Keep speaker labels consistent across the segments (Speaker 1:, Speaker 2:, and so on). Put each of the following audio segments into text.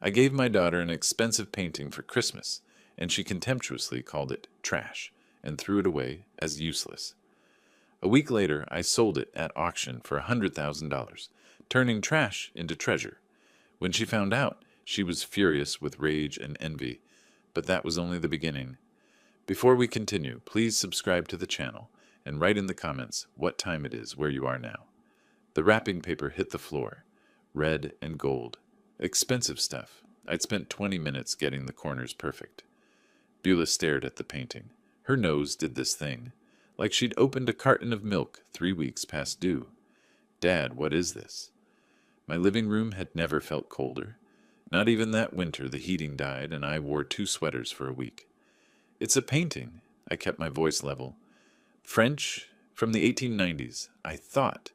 Speaker 1: I gave my daughter an expensive painting for Christmas, and she contemptuously called it trash and threw it away as useless. A week later, I sold it at auction for $100,000, turning trash into treasure. When she found out, she was furious with rage and envy, but that was only the beginning. Before we continue, please subscribe to the channel and write in the comments what time it is where you are now. The wrapping paper hit the floor, red and gold. Expensive stuff. I'd spent 20 minutes getting the corners perfect. Beulah stared at the painting. Her nose did this thing, like she'd opened a carton of milk 3 weeks past due. Dad, what is this? My living room had never felt colder. Not even that winter the heating died and I wore 2 sweaters for a week. It's a painting. I kept my voice level. French from the 1890s, I thought.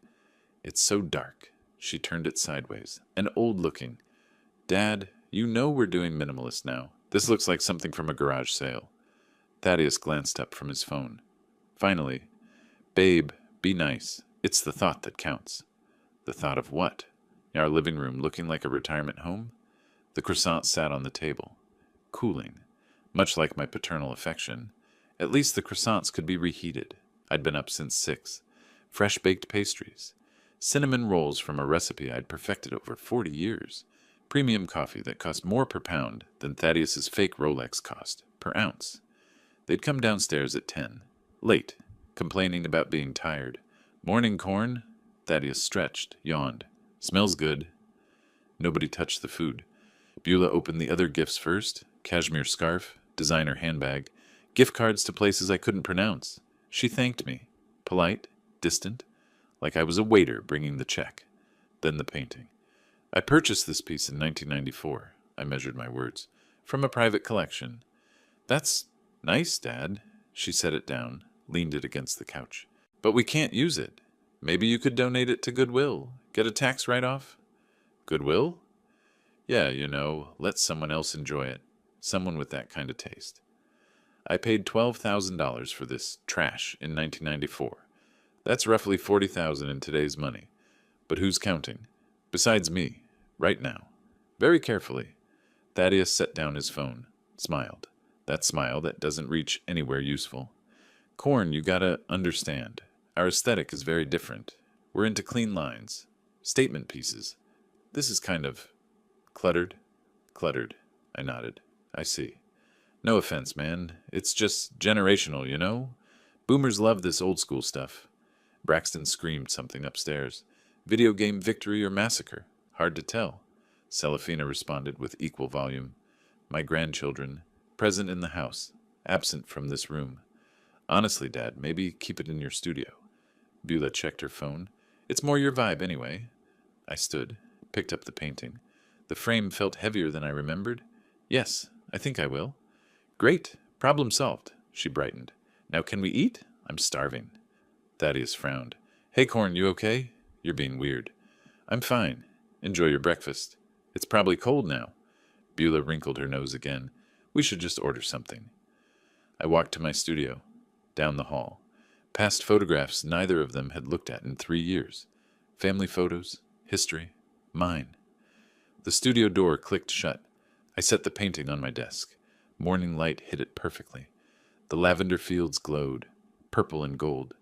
Speaker 1: It's so dark. She turned it sideways, and old-looking. Dad, you know we're doing minimalist now. This looks like something from a garage sale. Thaddeus glanced up from his phone. Finally, Babe, be nice. It's the thought that counts. The thought of what? Our living room looking like a retirement home? The croissant sat on the table, cooling, much like my paternal affection. At least the croissants could be reheated. I'd been up since 6. Fresh-baked pastries. Cinnamon rolls from a recipe I'd perfected over 40 years. Premium coffee that cost more per pound than Thaddeus's fake Rolex cost, per ounce. They'd come downstairs at 10. Late, complaining about being tired. Morning corn? Thaddeus stretched, yawned. Smells good. Nobody touched the food. Beulah opened the other gifts first. Cashmere scarf, designer handbag, gift cards to places I couldn't pronounce. She thanked me. Polite, distant, like I was a waiter bringing the check. Then the painting. I purchased this piece in 1994. I measured my words. From a private collection. That's nice, Dad. She set it down, leaned it against the couch. But we can't use it. Maybe you could donate it to Goodwill. Get a tax write-off? Goodwill? Yeah, let someone else enjoy it. Someone with that kind of taste. I paid $12,000 for this trash in 1994. That's roughly $40,000 in today's money. But who's counting? Besides me, right now. Very carefully. Thaddeus set down his phone, smiled. That smile that doesn't reach anywhere useful. Corn, you gotta understand. Our aesthetic is very different. We're into clean lines. Statement pieces. This is kind of cluttered. Cluttered. I nodded. I see. No offense, man. It's just generational. Boomers love this old school stuff. Braxton screamed something upstairs. Video game victory or massacre? Hard to tell. Celafina responded with equal volume. My grandchildren, present in the house, absent from this room. Honestly, Dad, maybe keep it in your studio. Beulah checked her phone. It's more your vibe anyway. I stood, picked up the painting. The frame felt heavier than I remembered. Yes, I think I will. Great, problem solved. She brightened. Now can we eat? I'm starving. Thaddeus frowned. Hey, Corn, you okay? You're being weird. I'm fine. Enjoy your breakfast. It's probably cold now. Beulah wrinkled her nose again. We should just order something. I walked to my studio, down the hall. Past photographs neither of them had looked at in 3 years. Family photos, history, mine. The studio door clicked shut. I set the painting on my desk. Morning light hit it perfectly. The lavender fields glowed, purple and gold.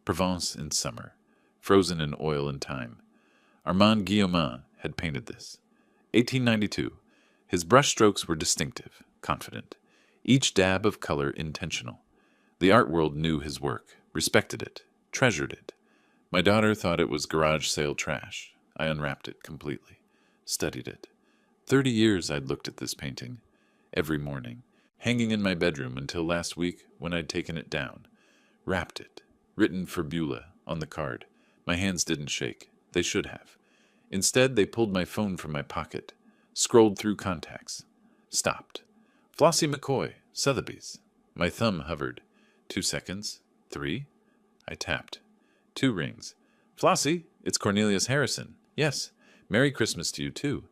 Speaker 1: Provence in summer, frozen in oil and time. Armand Guillaumin had painted this. 1892. His brushstrokes were distinctive, confident. Each dab of color intentional. The art world knew his work, respected it, treasured it. My daughter thought it was garage sale trash. I unwrapped it completely, studied it. 30 years I'd looked at this painting, every morning, hanging in my bedroom until last week when I'd taken it down. Wrapped it, written for Beulah on the card. My hands didn't shake. They should have. Instead, they pulled my phone from my pocket, scrolled through contacts, stopped. Flossie McCoy, Sotheby's. My thumb hovered. 2 seconds. 3. I tapped. 2 rings. Flossie, it's Cornelius Harrison. Yes. Merry Christmas to you, too.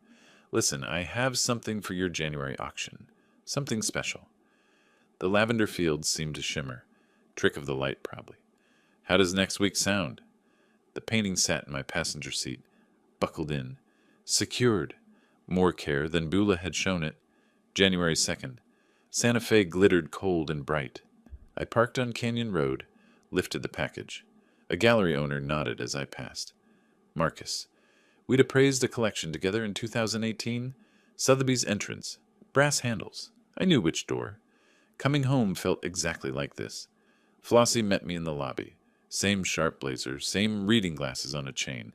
Speaker 1: Listen, I have something for your January auction. Something special. The lavender fields seemed to shimmer. Trick of the light, probably. How does next week sound? The painting sat in my passenger seat, buckled in, secured, More care than Beulah had shown it. January 2nd. Santa Fe glittered cold and bright. I parked on Canyon Road, lifted the package. A gallery owner nodded as I passed. Marcus. We'd appraised a collection together in 2018. Sotheby's entrance. Brass handles. I knew which door. Coming home felt exactly like this. Flossie met me in the lobby. Same sharp blazer, same reading glasses on a chain.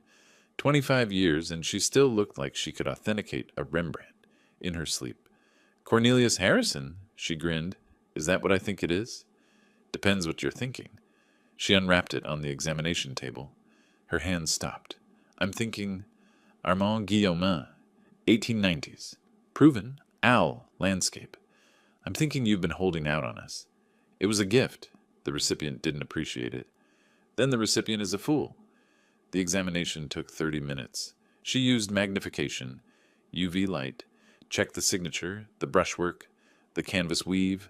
Speaker 1: 25 years, and she still looked like she could authenticate a Rembrandt in her sleep. Cornelius Harrison, she grinned. Is that what I think it is? Depends what you're thinking. She unwrapped it on the examination table. Her hand stopped. I'm thinking Armand Guillaumin, 1890s. Proven, Al, landscape. I'm thinking you've been holding out on us. It was a gift. The recipient didn't appreciate it. Then the recipient is a fool. The examination took 30 minutes. She used magnification, UV light, checked the signature, the brushwork, the canvas weave,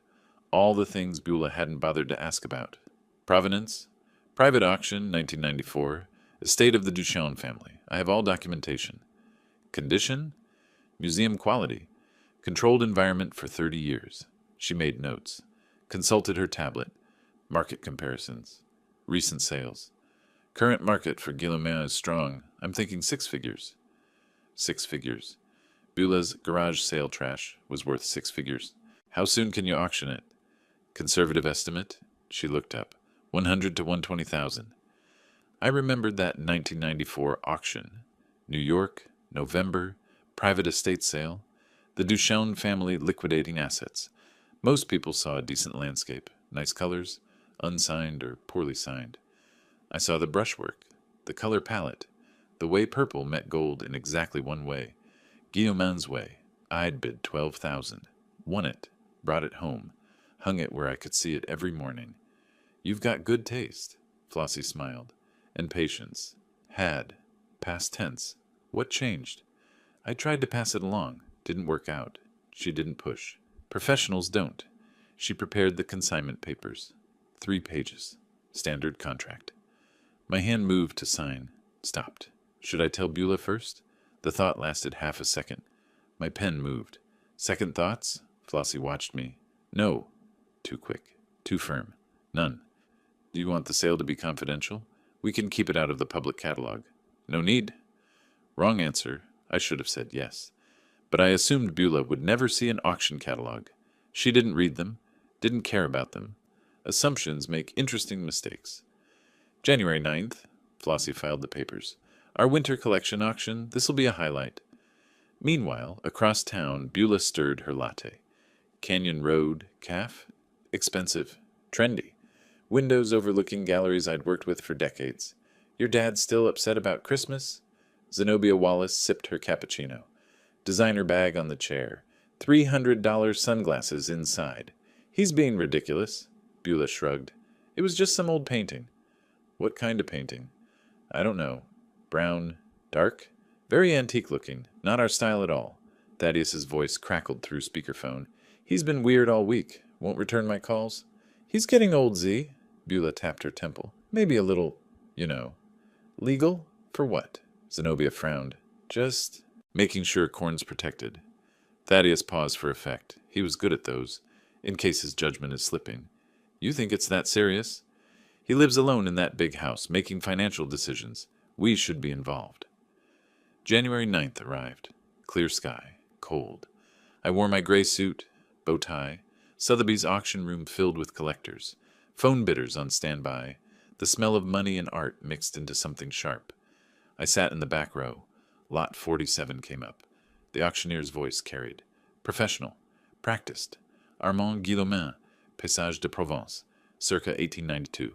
Speaker 1: all the things Beulah hadn't bothered to ask about. Provenance? Private auction, 1994. Estate of the Duchamp family. I have all documentation. Condition? Museum quality. Controlled environment for 30 years. She made notes. Consulted her tablet. Market comparisons. Recent sales. Current market for Guillaumin is strong. I'm thinking 6 figures. 6 figures. Beulah's garage sale trash was worth 6 figures. How soon can you auction it? Conservative estimate? She looked up. 100 to 120,000. I remembered that 1994 auction. New York, November, private estate sale. The Duchamp family liquidating assets. Most people saw a decent landscape. Nice colors, unsigned or poorly signed. I saw the brushwork, the color palette, the way purple met gold in exactly one way. Guillaumin's way. I'd bid 12,000. Won it. Brought it home. Hung it where I could see it every morning. You've got good taste. Flossie smiled. And patience. Had. Past tense. What changed? I tried to pass it along. Didn't work out. She didn't push. Professionals don't. She prepared the consignment papers. 3 pages. Standard contract. My hand moved to sign. Stopped. Should I tell Beulah first? The thought lasted half a second. My pen moved. Second thoughts? Flossie watched me. No. Too quick. Too firm. None. Do you want the sale to be confidential? We can keep it out of the public catalog. No need. Wrong answer. I should have said yes. But I assumed Beulah would never see an auction catalog. She didn't read them, didn't care about them. Assumptions make interesting mistakes. January 9th. Flossie filed the papers. Our winter collection auction. This'll be a highlight. Meanwhile, across town, Beulah stirred her latte. Canyon Road, calf. Expensive. Trendy. Windows overlooking galleries I'd worked with for decades. Your dad still upset about Christmas? Zenobia Wallace sipped her cappuccino. Designer bag on the chair. $300 sunglasses inside. He's being ridiculous. Beulah shrugged. It was just some old painting. What kind of painting? I don't know. Brown? Dark? Very antique looking. Not our style at all. Thaddeus's voice crackled through speakerphone. He's been weird all week. Won't return my calls. He's getting old, Z. Beulah tapped her temple. Maybe a little, Legal? For what? Zenobia frowned. Just making sure Corn's protected. Thaddeus paused for effect. He was good at those, in case his judgment is slipping. You think it's that serious? He lives alone in that big house, making financial decisions. We should be involved. January 9th arrived. Clear sky. Cold. I wore my gray suit, bow tie, Sotheby's auction room filled with collectors, phone bidders on standby, the smell of money and art mixed into something sharp. I sat in the back row. Lot 47 came up. The auctioneer's voice carried. Professional. Practiced. Armand Guillaumin, Paysage de Provence, circa 1892.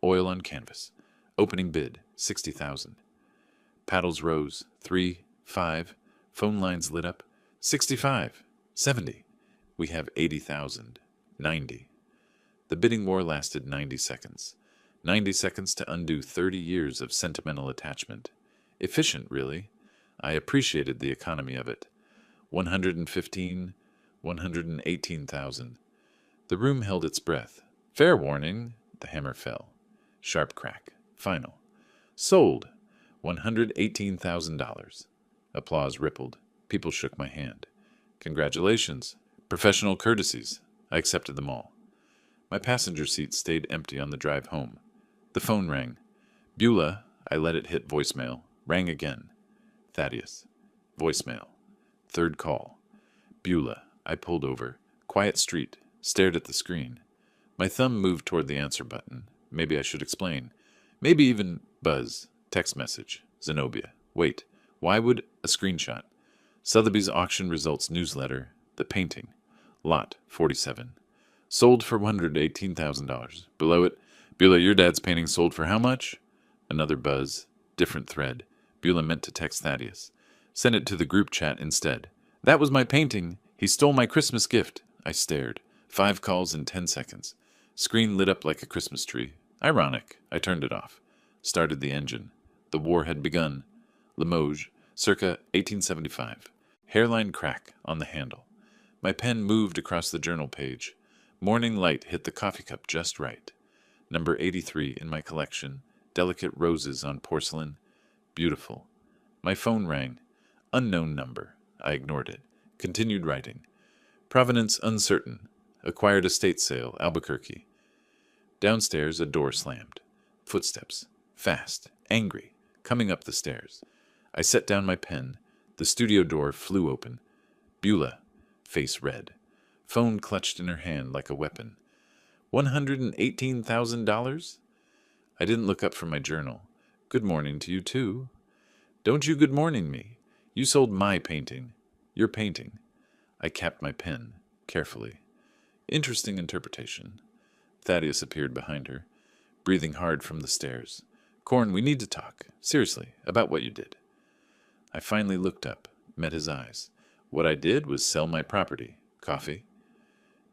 Speaker 1: Oil on canvas. Opening bid, 60,000. Paddles rose. 3, 5. Phone lines lit up. 65. 70. We have 80,000. 90. The bidding war lasted 90 seconds. 90 seconds to undo 30 years of sentimental attachment. Efficient, really. I appreciated the economy of it. 115, 118,000. The room held its breath. Fair warning. The hammer fell. Sharp crack. Final. Sold. $118,000. Applause rippled. People shook my hand. Congratulations. Professional courtesies. I accepted them all. My passenger seat stayed empty on the drive home. The phone rang. Beulah, I let it hit voicemail, rang again. Thaddeus. Voicemail. Third call. Beulah. I pulled over. Quiet street. Stared at the screen. My thumb moved toward the answer button. Maybe I should explain. Maybe even buzz. Text message. Zenobia. Wait. Why would a screenshot? Sotheby's auction results newsletter. The painting. Lot 47. Sold for $118,000. Below it, Beulah, your dad's painting sold for how much? Another buzz. Different thread. Beulah meant to text Thaddeus. Send it to the group chat instead. That was my painting. He stole my Christmas gift. I stared. 5 calls in 10 seconds. Screen lit up like a Christmas tree. Ironic. I turned it off. Started the engine. The war had begun. Limoges, circa 1875. Hairline crack on the handle. My pen moved across the journal page. Morning light hit the coffee cup just right. Number 83 in my collection. Delicate roses on porcelain. Beautiful. My phone rang. Unknown number. I ignored it. Continued writing. Provenance uncertain. Acquired estate sale, Albuquerque. Downstairs, a door slammed. Footsteps. Fast. Angry. Coming up the stairs. I set down my pen. The studio door flew open. Beulah. Face red. Phone clutched in her hand like a weapon. $118,000? I didn't look up from my journal. Good morning to you, too. Don't you good morning me. You sold my painting. Your painting. I capped my pen, carefully. Interesting interpretation. Thaddeus appeared behind her, breathing hard from the stairs. Corn, we need to talk. Seriously, about what you did. I finally looked up, met his eyes. What I did was sell my property. Coffee?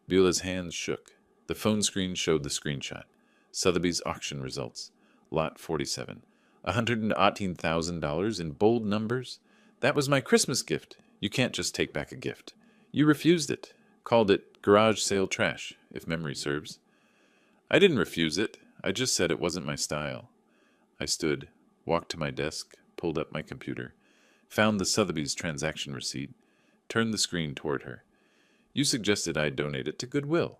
Speaker 1: Beulah's hands shook. The phone screen showed the screenshot. Sotheby's auction results. Lot 47. $118,000 in bold numbers? That was my Christmas gift. You can't just take back a gift. You refused it. Called it garage sale trash, if memory serves. I didn't refuse it. I just said it wasn't my style. I stood, walked to my desk, pulled up my computer, found the Sotheby's transaction receipt, turned the screen toward her. You suggested I donate it to Goodwill.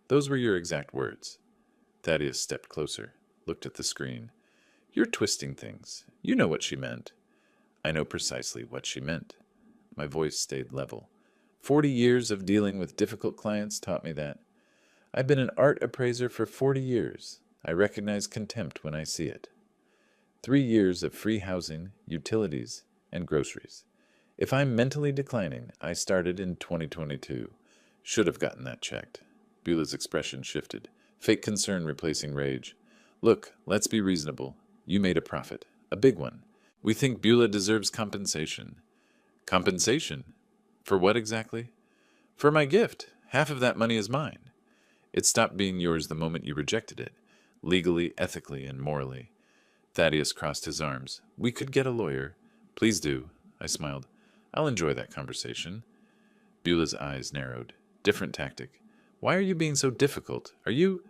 Speaker 1: Those were your exact words. Thaddeus stepped closer, looked at the screen. You're twisting things. You know what she meant. I know precisely what she meant. My voice stayed level. 40 years of dealing with difficult clients taught me that. I've been an art appraiser for 40 years. I recognize contempt when I see it. 3 years of free housing, utilities, and groceries. If I'm mentally declining, I started in 2022. Should have gotten that checked. Beulah's expression shifted, fake concern replacing rage. Look, let's be reasonable. You made a profit. A big one. We think Beulah deserves compensation. Compensation? For what exactly? For my gift. Half of that money is mine. It stopped being yours the moment you rejected it. Legally, ethically, and morally. Thaddeus crossed his arms. We could get a lawyer. Please do. I smiled. I'll enjoy that conversation. Beulah's eyes narrowed. Different tactic. Why are you being so difficult? Are you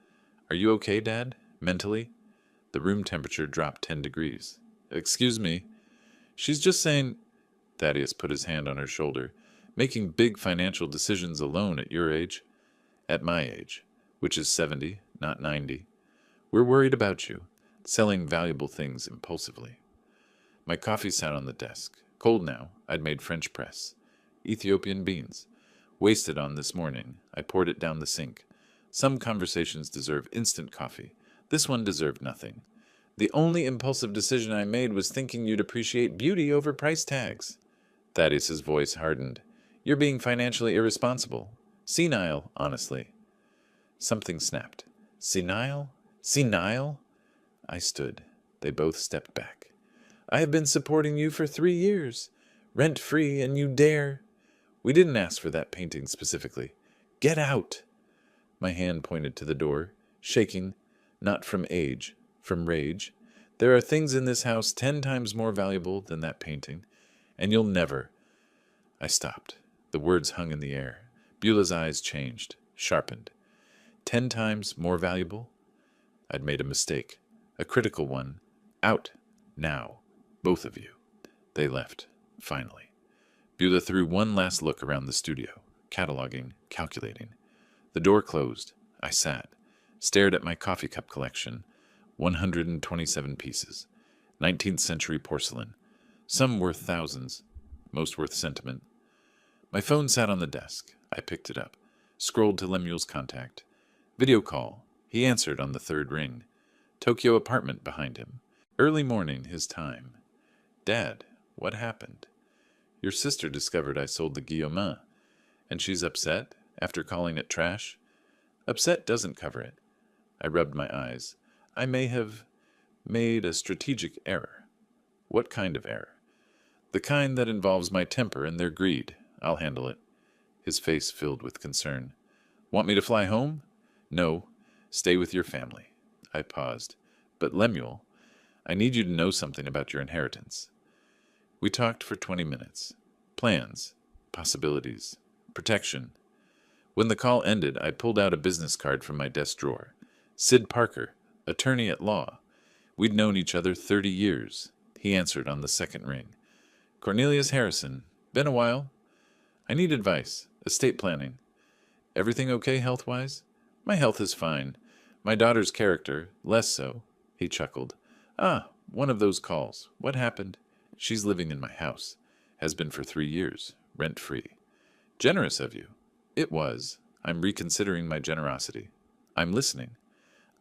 Speaker 1: okay, Dad? Mentally? The room temperature dropped 10 degrees. Excuse me. She's just saying... Thaddeus put his hand on her shoulder. Making big financial decisions alone at your age. At my age, which is 70, not 90. We're worried about you. Selling valuable things impulsively. My coffee sat on the desk. Cold now. I'd made French press. Ethiopian beans. Wasted on this morning. I poured it down the sink. Some conversations deserve instant coffee. This one deserved nothing. The only impulsive decision I made was thinking you'd appreciate beauty over price tags. Thaddeus's voice hardened. You're being financially irresponsible. Senile, honestly. Something snapped. Senile? Senile? I stood. They both stepped back. I have been supporting you for 3 years. Rent-free, and you dare. We didn't ask for that painting specifically. Get out. My hand pointed to the door, shaking, not from age, from rage. There are things in this house 10 times more valuable than that painting, and you'll never... I stopped. The words hung in the air. Beulah's eyes changed, sharpened. 10 times more valuable? I'd made a mistake. A critical one. Out. Now. Both of you. They left, finally. Beulah threw one last look around the studio, cataloging, calculating. The door closed. I sat, stared at my coffee cup collection, 127 pieces, 19th century porcelain, some worth thousands, most worth sentiment. My phone sat on the desk. I picked it up, scrolled to Lemuel's contact. Video call. He answered on the third ring. Tokyo apartment behind him. Early morning, his time. Dad, what happened? Your sister discovered I sold the Guillaumin, and she's upset after calling it trash. Upset doesn't cover it. I rubbed my eyes. I may have made a strategic error. What kind of error? The kind that involves my temper and their greed. I'll handle it. His face filled with concern. Want me to fly home? No. Stay with your family. I paused. But Lemuel, I need you to know something about your inheritance. We talked for 20 minutes. Plans, possibilities, protection. When the call ended, I pulled out a business card from my desk drawer. Sid Parker, attorney at law. We'd known each other 30 years. He answered on the second ring. Cornelius Harrison. Been a while. I need advice. Estate planning. Everything okay health-wise? My health is fine. My daughter's character, less so. He chuckled. Ah, one of those calls. What happened? She's living in my house. Has been for 3 years. Rent-free. Generous of you. It was. I'm reconsidering my generosity. I'm listening.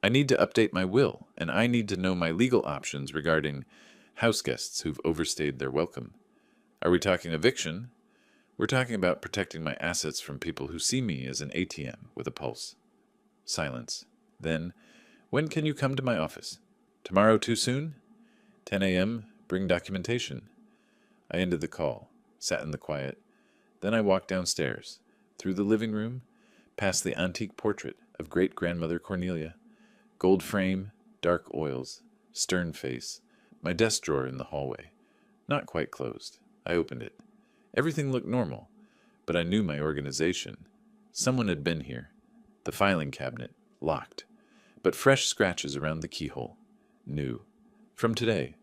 Speaker 1: I need to update my will, and I need to know my legal options regarding house guests who've overstayed their welcome. Are we talking eviction? We're talking about protecting my assets from people who see me as an ATM with a pulse. Silence. Then, when can you come to my office? Tomorrow too soon? 10 a.m., bring documentation. I ended the call, sat in the quiet. Then I walked downstairs, through the living room, past the antique portrait of great-grandmother Cornelia. Gold frame, dark oils, stern face, my desk drawer in the hallway. Not quite closed. I opened it. Everything looked normal, but I knew my organization. Someone had been here. The filing cabinet, locked, but fresh scratches around the keyhole. New. From today.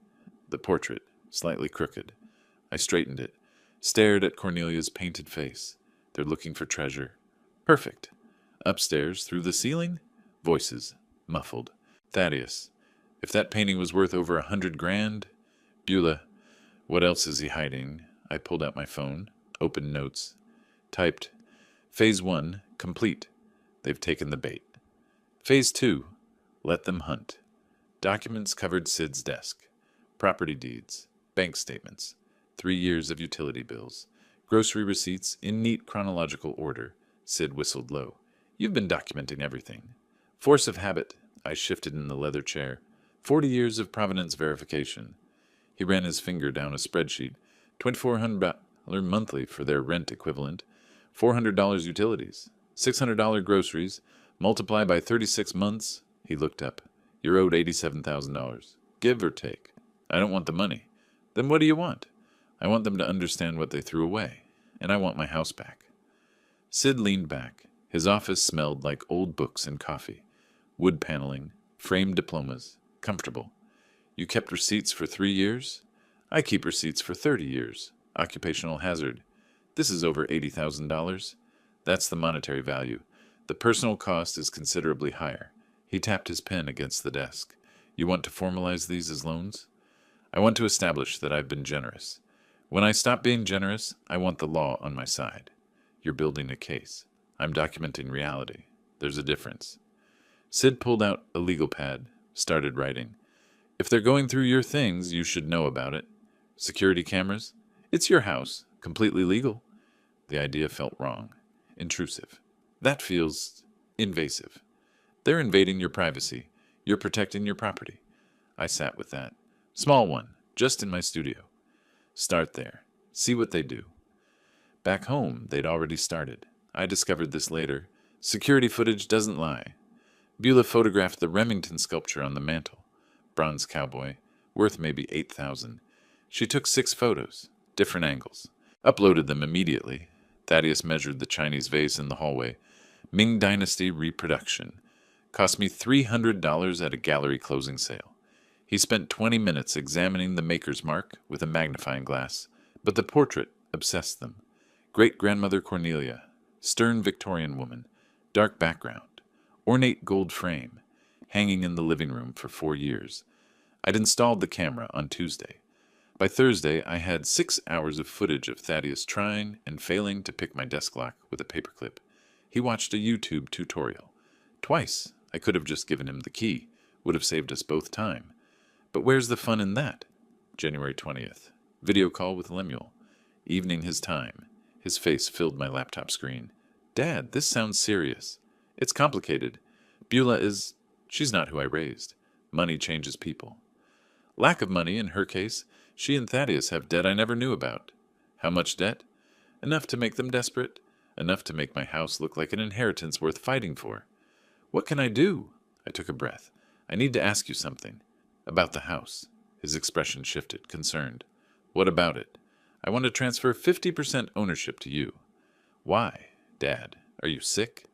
Speaker 1: The portrait, slightly crooked. I straightened it, stared at Cornelia's painted face. They're looking for treasure. Perfect. Upstairs, through the ceiling, voices, muffled. Thaddeus. If that painting was worth over 100 grand. Beulah. What else is he hiding? I pulled out my phone, opened notes, typed, Phase 1, complete. They've taken the bait. Phase 2, let them hunt. Documents covered Sid's desk. Property deeds, bank statements, 3 years of utility bills, grocery receipts in neat chronological order. Sid whistled low. You've been documenting everything. Force of habit. I shifted in the leather chair. 40 years of provenance verification. He ran his finger down a spreadsheet. $2,400 monthly for their rent equivalent. $400 utilities. $600 groceries. Multiply by 36 months. He looked up. You're owed $87,000. Give or take. I don't want the money. Then what do you want? I want them to understand what they threw away. And I want my house back. Sid leaned back. His office smelled like old books and coffee. Wood paneling. Framed diplomas. Comfortable. You kept receipts for 3 years? I keep receipts for 30 years. Occupational hazard. This is over $80,000. That's the monetary value. The personal cost is considerably higher. He tapped his pen against the desk. You want to formalize these as loans? I want to establish that I've been generous. When I stop being generous, I want the law on my side. You're building a case. I'm documenting reality. There's a difference. Sid pulled out a legal pad, started writing. If they're going through your things, you should know about it. Security cameras? It's your house. Completely legal. The idea felt wrong. Intrusive. That feels invasive. They're invading your privacy. You're protecting your property. I sat with that. Small one, just in my studio. Start there. See what they do. Back home, they'd already started. I discovered this later. Security footage doesn't lie. Beulah photographed the Remington sculpture on the mantel. Bronze cowboy, worth maybe $8,000. She took 6 photos, different angles. Uploaded them immediately. Thaddeus measured the Chinese vase in the hallway. Ming Dynasty reproduction. Cost me $300 at a gallery closing sale. He spent 20 minutes examining the maker's mark with a magnifying glass, but the portrait obsessed them. Great-grandmother Cornelia, stern Victorian woman, dark background, ornate gold frame, hanging in the living room for 4 years. I'd installed the camera on Tuesday. By Thursday, I had 6 hours of footage of Thaddeus trying and failing to pick my desk lock with a paperclip. He watched a YouTube tutorial. Twice, I could have just given him the key. Would have saved us both time. But where's the fun in that? January 20th. Video call with Lemuel. Evening his time. His face filled my laptop screen. Dad, this sounds serious. It's complicated. Beulah is... she's not who I raised. Money changes people. Lack of money, in her case. She and Thaddeus have debt I never knew about. How much debt? Enough to make them desperate. Enough to make my house look like an inheritance worth fighting for. What can I do? I took a breath. I need to ask you something. About the house. His expression shifted, concerned. What about it? I want to transfer 50% ownership to you. Why? Dad, are you sick?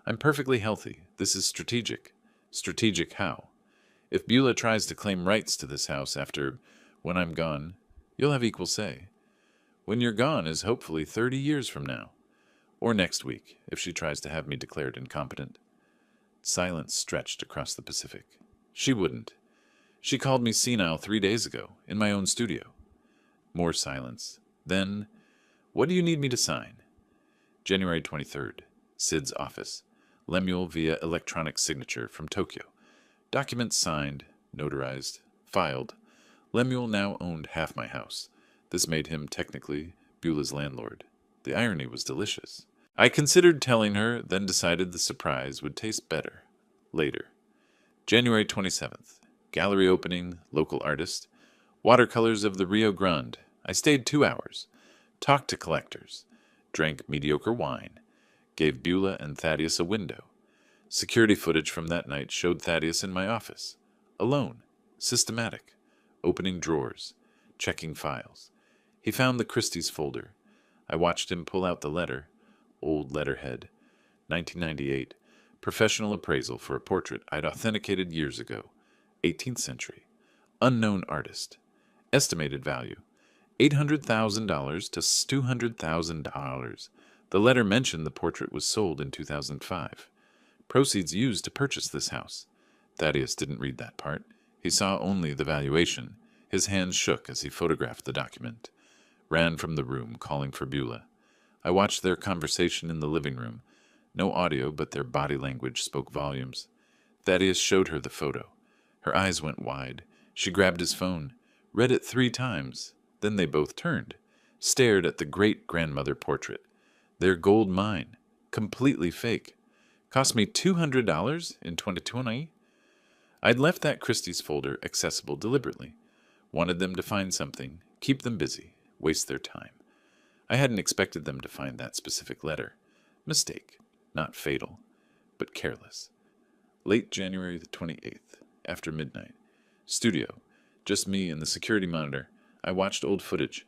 Speaker 1: I'm perfectly healthy. This is strategic. Strategic how? If Beulah tries to claim rights to this house after, when I'm gone, you'll have equal say. When you're gone is hopefully 30 years from now. Or next week, if she tries to have me declared incompetent. Silence stretched across the Pacific. She wouldn't. She called me senile 3 days ago, in my own studio. More silence. Then, what do you need me to sign? January 23rd. Sid's office. Lemuel via electronic signature from Tokyo. Documents signed, notarized, filed. Lemuel now owned half my house. This made him, technically, Beulah's landlord. The irony was delicious. I considered telling her, then decided the surprise would taste better. Later. January 27th. Gallery opening, local artist. Watercolors of the Rio Grande. I stayed 2 hours. Talked to collectors. Drank mediocre wine. Gave Beulah and Thaddeus a window. Security footage from that night showed Thaddeus in my office. Alone. Systematic. Opening drawers. Checking files. He found the Christie's folder. I watched him pull out the letter. Old letterhead. 1998. Professional appraisal for a portrait I'd authenticated years ago. 18th century. Unknown artist. Estimated value. $800,000 to $200,000. The letter mentioned the portrait was sold in 2005. Proceeds used to purchase this house. Thaddeus didn't read that part. He saw only the valuation. His hands shook as he photographed the document. Ran from the room, calling for Beulah. I watched their conversation in the living room. No audio, but their body language spoke volumes. Thaddeus showed her the photo. Her eyes went wide. She grabbed his phone, read it 3 times. Then they both turned, stared at the great-grandmother portrait. Their gold mine, completely fake. Cost me $200 in 2020. I'd left that Christie's folder accessible deliberately. Wanted them to find something, keep them busy, waste their time. I hadn't expected them to find that specific letter. Mistake, not fatal, but careless. Late January the 28th, after midnight. Studio, just me and the security monitor. I watched old footage.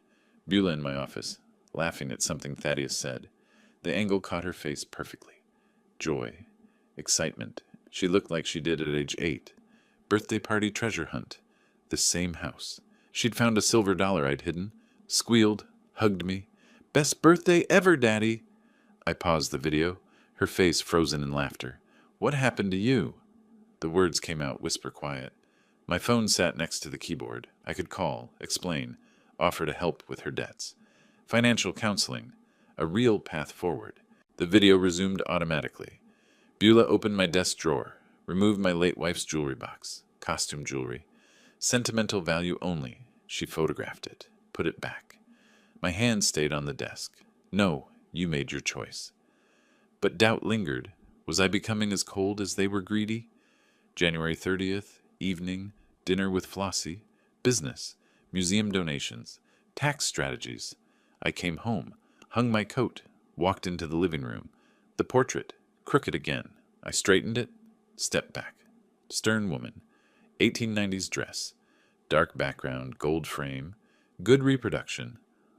Speaker 1: Beulah in my office, laughing at something Thaddeus said. The angle caught her face perfectly. Joy, excitement. She looked like she did at age 8. Birthday party treasure hunt. The same house. She'd found a silver dollar I'd hidden. Squealed, hugged me. Best birthday ever, Daddy. I paused the video, her face frozen in laughter. What happened to you? The words came out whisper quiet. My phone sat next to the keyboard. I could call, explain, offer to help with her debts. Financial counseling. A real path forward. The video resumed automatically. Beulah opened my desk drawer, removed my late wife's jewelry box, costume jewelry. Sentimental value only. She photographed it, put it back. My hand stayed on the desk. No, you made your choice. But doubt lingered. Was I becoming as cold as they were greedy? January 30th, evening, dinner with Flossie, business, museum donations, tax strategies. I came home, hung my coat, walked into the living room. The portrait, crooked again. I straightened it, stepped back. Stern woman, 1890s dress, dark background, gold frame, good reproduction,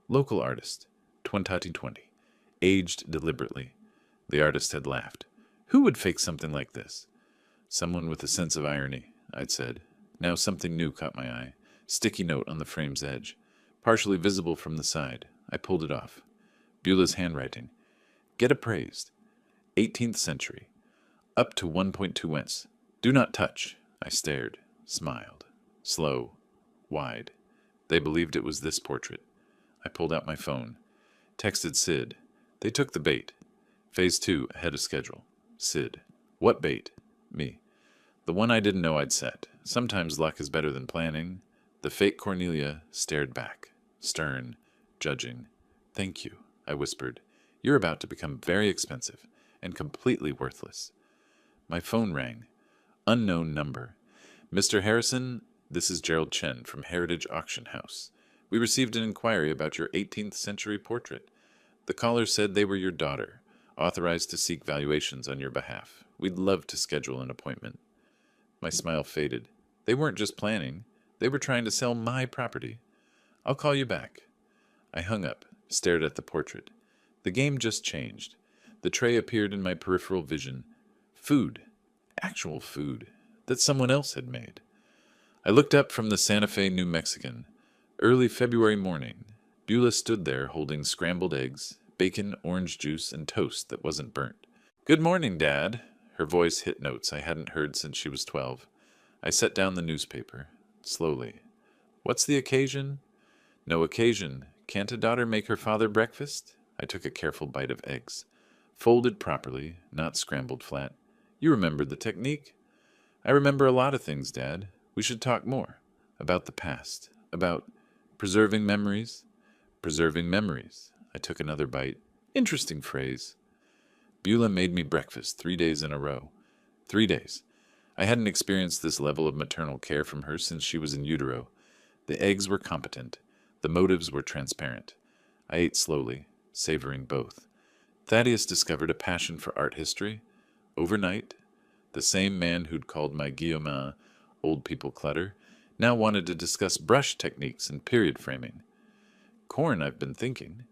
Speaker 1: local artist, 2020, aged deliberately. The artist had laughed. Who would fake something like this? Someone with a sense of irony, I'd said. Now something new caught my eye. Sticky note on the frame's edge, partially visible from the side. I pulled it off. Beulah's handwriting. Get appraised. 18th century. Up to 1.2 wents. Do not touch. I stared, smiled. Slow. Wide. They believed it was this portrait. I pulled out my phone. Texted Sid. They took the bait. Phase 2, ahead of schedule. Sid. What bait? Me. The one I didn't know I'd set. Sometimes luck is better than planning. The fake Cornelia stared back. Stern. Judging. Thank you, I whispered. You're about to become very expensive and completely worthless. My phone rang. Unknown number. Mr. Harrison, this is Gerald Chen from Heritage Auction House. We received an inquiry about your 18th century portrait. The caller said they were your daughter, authorized to seek valuations on your behalf. We'd love to schedule an appointment. My smile faded. They weren't just planning. They were trying to sell my property. I'll call you back. I hung up, stared at the portrait. The game just changed. The tray appeared in my peripheral vision. Food. Actual food. That someone else had made. I looked up from the Santa Fe New Mexican. Early February morning. Beulah stood there holding scrambled eggs, bacon, orange juice, and toast that wasn't burnt. Good morning, Dad. Her voice hit notes I hadn't heard since she was 12. I set down the newspaper. Slowly. What's the occasion? No occasion. Can't a daughter make her father breakfast? I took a careful bite of eggs. Folded properly, not scrambled flat. You remember the technique? I remember a lot of things, Dad. We should talk more. About the past. About preserving memories. Preserving memories. I took another bite. Interesting phrase. Beulah made me breakfast 3 days in a row. 3 days. I hadn't experienced this level of maternal care from her since she was in utero. The eggs were competent. The motives were transparent. I ate slowly, savoring both. Thaddeus discovered a passion for art history. Overnight, the same man who'd called my Guillaumin old people clutter now wanted to discuss brush techniques and period framing. Corn, I've been thinking.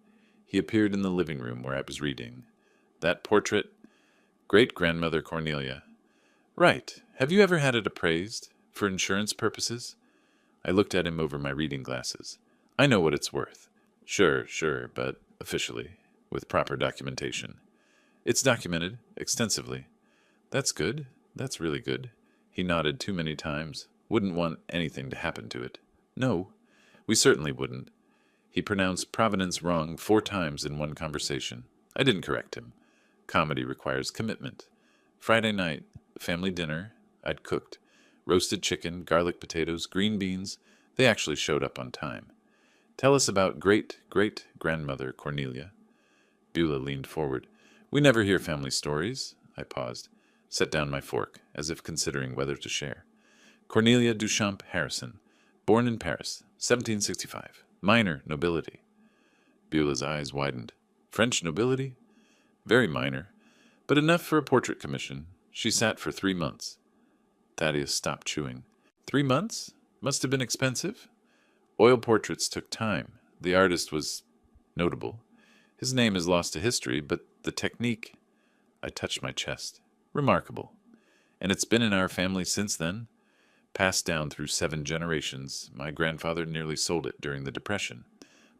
Speaker 1: He appeared in the living room where I was reading. That portrait, great-grandmother Cornelia. Right. Have you ever had it appraised? For insurance purposes? I looked at him over my reading glasses. I know what it's worth. Sure, but officially, with proper documentation. It's documented, extensively. That's good. That's really good. He nodded too many times. Wouldn't want anything to happen to it. No, we certainly wouldn't. He pronounced provenance wrong 4 times in one conversation. I didn't correct him. Comedy requires commitment. Friday night, family dinner, I'd cooked. Roasted chicken, garlic potatoes, green beans. They actually showed up on time. Tell us about great-great-grandmother Cornelia. Beulah leaned forward. We never hear family stories. I paused, set down my fork, as if considering whether to share. Cornelia Duchamp Harrison, born in Paris, 1765. Minor nobility. Beulah's eyes widened. French nobility? Very minor, but enough for a portrait commission. She sat for 3 months. Thaddeus stopped chewing. 3 months? Must have been expensive? Oil portraits took time. The artist was notable. His name is lost to history, but the technique... I touched my chest. Remarkable. And it's been in our family since then. Passed down through 7 generations. My grandfather nearly sold it during the Depression.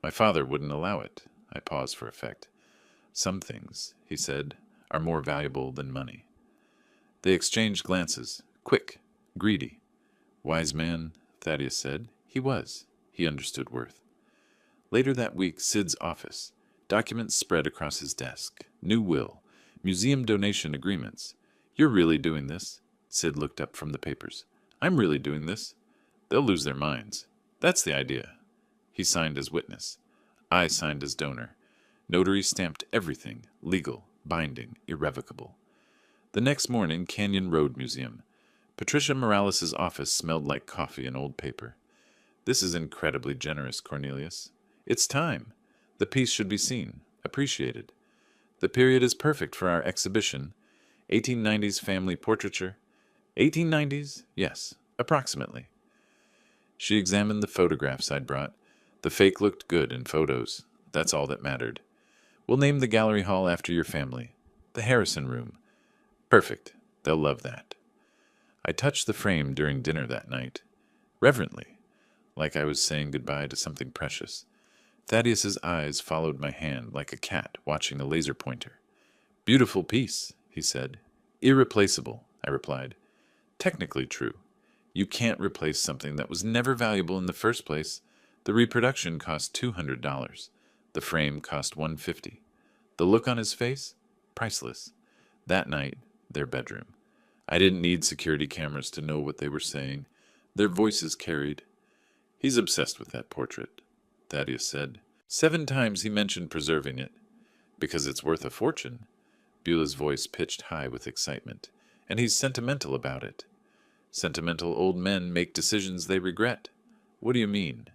Speaker 1: My father wouldn't allow it. I paused for effect. Some things, he said, are more valuable than money. They exchanged glances. Quick. Greedy. Wise man, Thaddeus said. He was. He understood worth. Later that week, Sid's office. Documents spread across his desk. New will. Museum donation agreements. You're really doing this? Sid looked up from the papers. I'm really doing this. They'll lose their minds. That's the idea. He signed as witness. I signed as donor. Notary stamped everything, legal, binding, irrevocable. The next morning, Canyon Road Museum. Patricia Morales' office smelled like coffee and old paper. This is incredibly generous, Cornelius. It's time. The piece should be seen, appreciated. The period is perfect for our exhibition. 1890s family portraiture. 1890s? Yes, approximately. She examined the photographs I'd brought. The fake looked good in photos. That's all that mattered. We'll name the gallery hall after your family. The Harrison Room. Perfect. They'll love that. I touched the frame during dinner that night. Reverently, like I was saying goodbye to something precious. Thaddeus's eyes followed my hand like a cat watching a laser pointer. Beautiful piece, he said. Irreplaceable, I replied. Technically true. You can't replace something that was never valuable in the first place. The reproduction cost $200. The frame cost $150. The look on his face? Priceless. That night, their bedroom. I didn't need security cameras to know what they were saying. Their voices carried. He's obsessed with that portrait, Thaddeus said. 7 times he mentioned preserving it. Because it's worth a fortune. Beulah's voice pitched high with excitement. And he's sentimental about it. Sentimental old men make decisions they regret. What do you mean?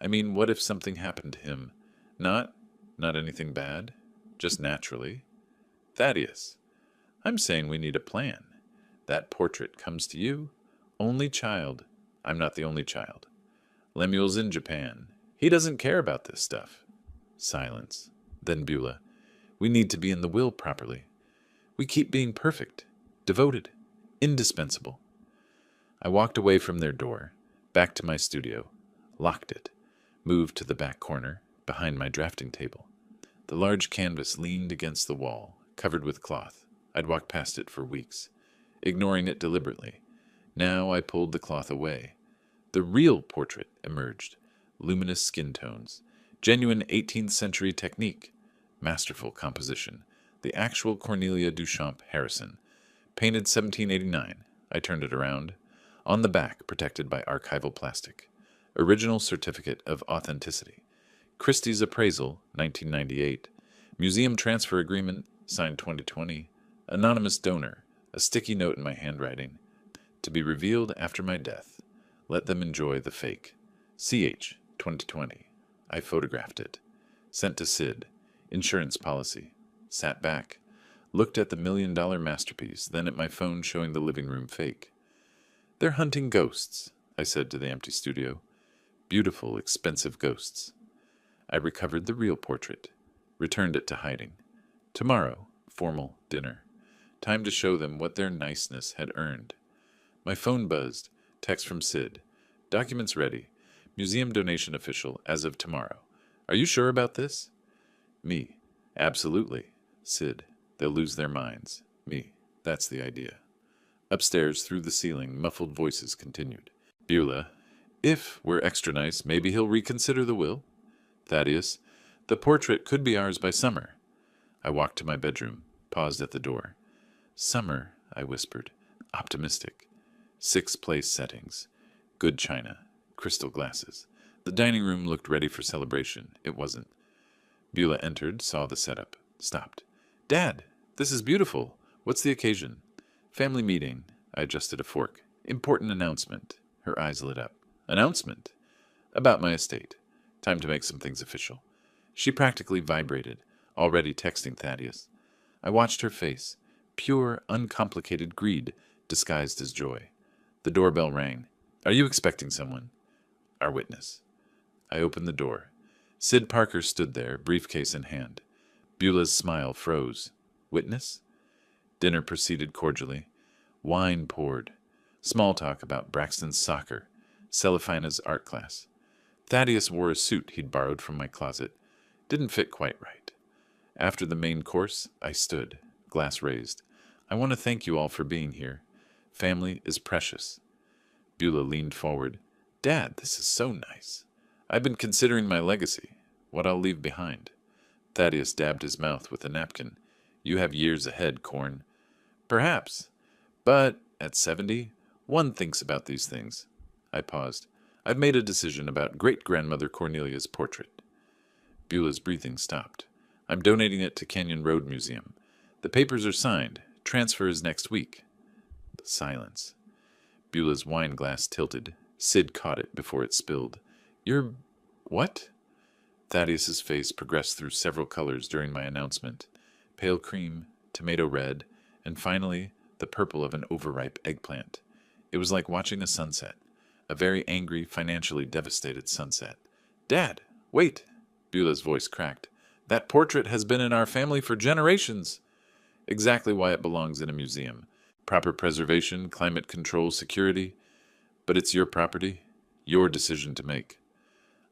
Speaker 1: I mean, what if something happened to him? Not anything bad. Just naturally. Thaddeus, I'm saying we need a plan. That portrait comes to you. Only child. I'm not the only child. Lemuel's in Japan. He doesn't care about this stuff. Silence. Then Beulah. We need to be in the will properly. We keep being perfect, devoted, indispensable. I walked away from their door, back to my studio, locked it, moved to the back corner, behind my drafting table. The large canvas leaned against the wall, covered with cloth. I'd walked past it for weeks, ignoring it deliberately. Now I pulled the cloth away. The real portrait emerged. Luminous skin tones, genuine 18th century technique, masterful composition. The actual Cornelia Duchamp Harrison, painted 1789. I turned it around. On the back, protected by archival plastic. Original certificate of authenticity. Christie's appraisal, 1998. Museum transfer agreement, signed 2020. Anonymous donor, a sticky note in my handwriting. To be revealed after my death. Let them enjoy the fake. CH, 2020. I photographed it. Sent to Sid. Insurance policy. Sat back. Looked at the $1 million masterpiece, then at my phone showing the living room fake. They're hunting ghosts, I said to the empty studio. Beautiful, expensive ghosts. I recovered the real portrait. Returned it to hiding. Tomorrow, formal dinner. Time to show them what their niceness had earned. My phone buzzed. Text from Sid. Documents ready. Museum donation official as of tomorrow. Are you sure about this? Me. Absolutely. Sid. They'll lose their minds. Me. That's the idea. Upstairs, through the ceiling, muffled voices continued. Beulah. If we're extra nice, maybe he'll reconsider the will. Thaddeus. The portrait could be ours by summer. I walked to my bedroom, paused at the door. Summer, I whispered. Optimistic. 6 place settings. Good china. Crystal glasses. The dining room looked ready for celebration. It wasn't. Beulah entered, saw the setup. Stopped. Dad, this is beautiful. What's the occasion? Family meeting. I adjusted a fork. Important announcement. Her eyes lit up. Announcement? About my estate. Time to make some things official. She practically vibrated, already texting Thaddeus. I watched her face. Pure, uncomplicated greed, disguised as joy. The doorbell rang. Are you expecting someone? Our witness. I opened the door. Sid Parker stood there, briefcase in hand. Beulah's smile froze. Witness? Dinner proceeded cordially. Wine poured. Small talk about Braxton's soccer. Cellophana's art class. Thaddeus wore a suit he'd borrowed from my closet. Didn't fit quite right. After the main course, I stood, glass raised. I want to thank you all for being here. Family is precious. Beulah leaned forward. Dad, this is so nice. I've been considering my legacy, what I'll leave behind. Thaddeus dabbed his mouth with a napkin. You have years ahead, Corn. Perhaps. But at 70, one thinks about these things. I paused. I've made a decision about great-grandmother Cornelia's portrait. Beulah's breathing stopped. I'm donating it to Canyon Road Museum. The papers are signed. Transfer is next week. Silence. Beulah's wine glass tilted. Sid caught it before it spilled. You're... what? Thaddeus's face progressed through several colors during my announcement. Pale cream, tomato red, and finally the purple of an overripe eggplant. It was like watching a sunset. A very angry, financially devastated sunset. Dad, wait! Beulah's voice cracked. That portrait has been in our family for generations. Exactly why it belongs in a museum. Proper preservation, climate control, security. But it's your property, your decision to make.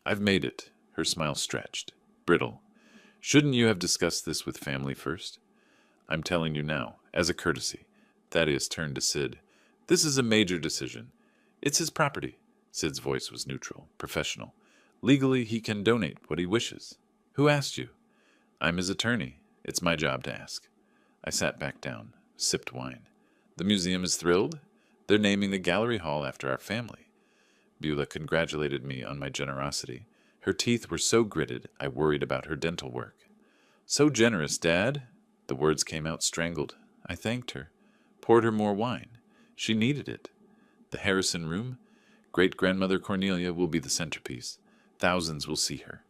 Speaker 1: I've made it. Her smile stretched, brittle. Shouldn't you have discussed this with family first? I'm telling you now, as a courtesy. Thaddeus turned to Sid. This is a major decision. It's his property. Sid's voice was neutral, professional. Legally, he can donate what he wishes. Who asked you? I'm his attorney. It's my job to ask. I sat back down, sipped wine. The museum is thrilled. They're naming the gallery hall after our family. Beulah congratulated me on my generosity. Her teeth were so gritted, I worried about her dental work. So generous, Dad. The words came out strangled. I thanked her. Poured her more wine. She needed it. The Harrison room? Great-grandmother Cornelia will be the centerpiece. Thousands will see her.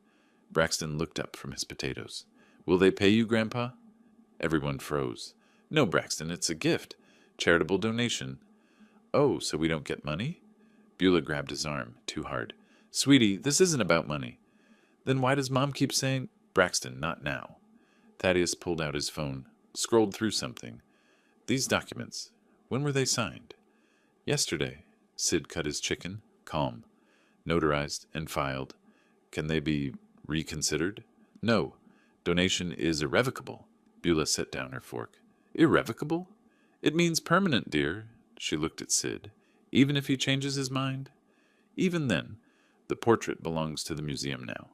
Speaker 1: Braxton looked up from his potatoes. Will they pay you, Grandpa? Everyone froze. No, Braxton, it's a gift. Charitable donation. Oh, so we don't get money? Beulah grabbed his arm, too hard. Sweetie, this isn't about money. Then why does Mom keep saying, Braxton, not now? Thaddeus pulled out his phone, scrolled through something. These documents, when were they signed? Yesterday. Sid cut his chicken, calm. Notarized and filed. Can they be reconsidered? No. Donation is irrevocable. Beulah set down her fork. Irrevocable? It means permanent, dear. She looked at Sid. Even if he changes his mind? Even then, the portrait belongs to the museum now.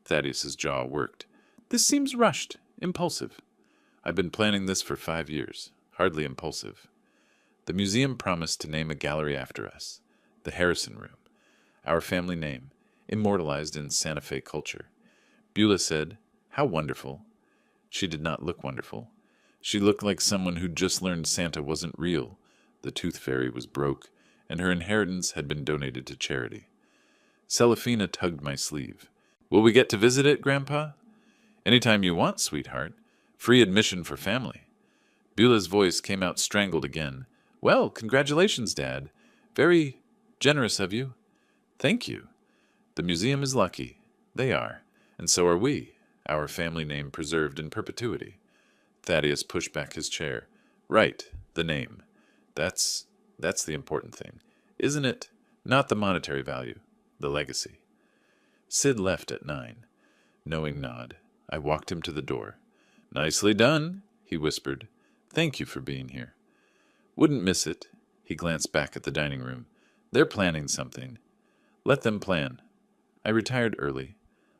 Speaker 1: Thaddeus's jaw worked. This seems rushed, impulsive. I've been planning this for 5 years. Hardly impulsive. The museum promised to name a gallery after us. The Harrison Room. Our family name, immortalized in Santa Fe culture. Beulah said, How wonderful. She did not look wonderful. She looked like someone who'd just learned Santa wasn't real. The tooth fairy was broke, and her inheritance had been donated to charity. Celafina tugged my sleeve. Will we get to visit it, Grandpa? Anytime you want, sweetheart. Free admission for family. Beulah's voice came out strangled again. Well, congratulations, Dad. Very generous of you. Thank you. The museum is lucky. They are. And so are we. Our family name preserved in perpetuity. Thaddeus pushed back his chair. Right, the name. That's the important thing. Isn't it? Not the monetary value. The legacy. Sid left at 9. Knowing nod. I walked him to the door. Nicely done, he whispered. Thank you for being here. Wouldn't miss it. He glanced back at the dining room. They're planning something. Let them plan. I retired early.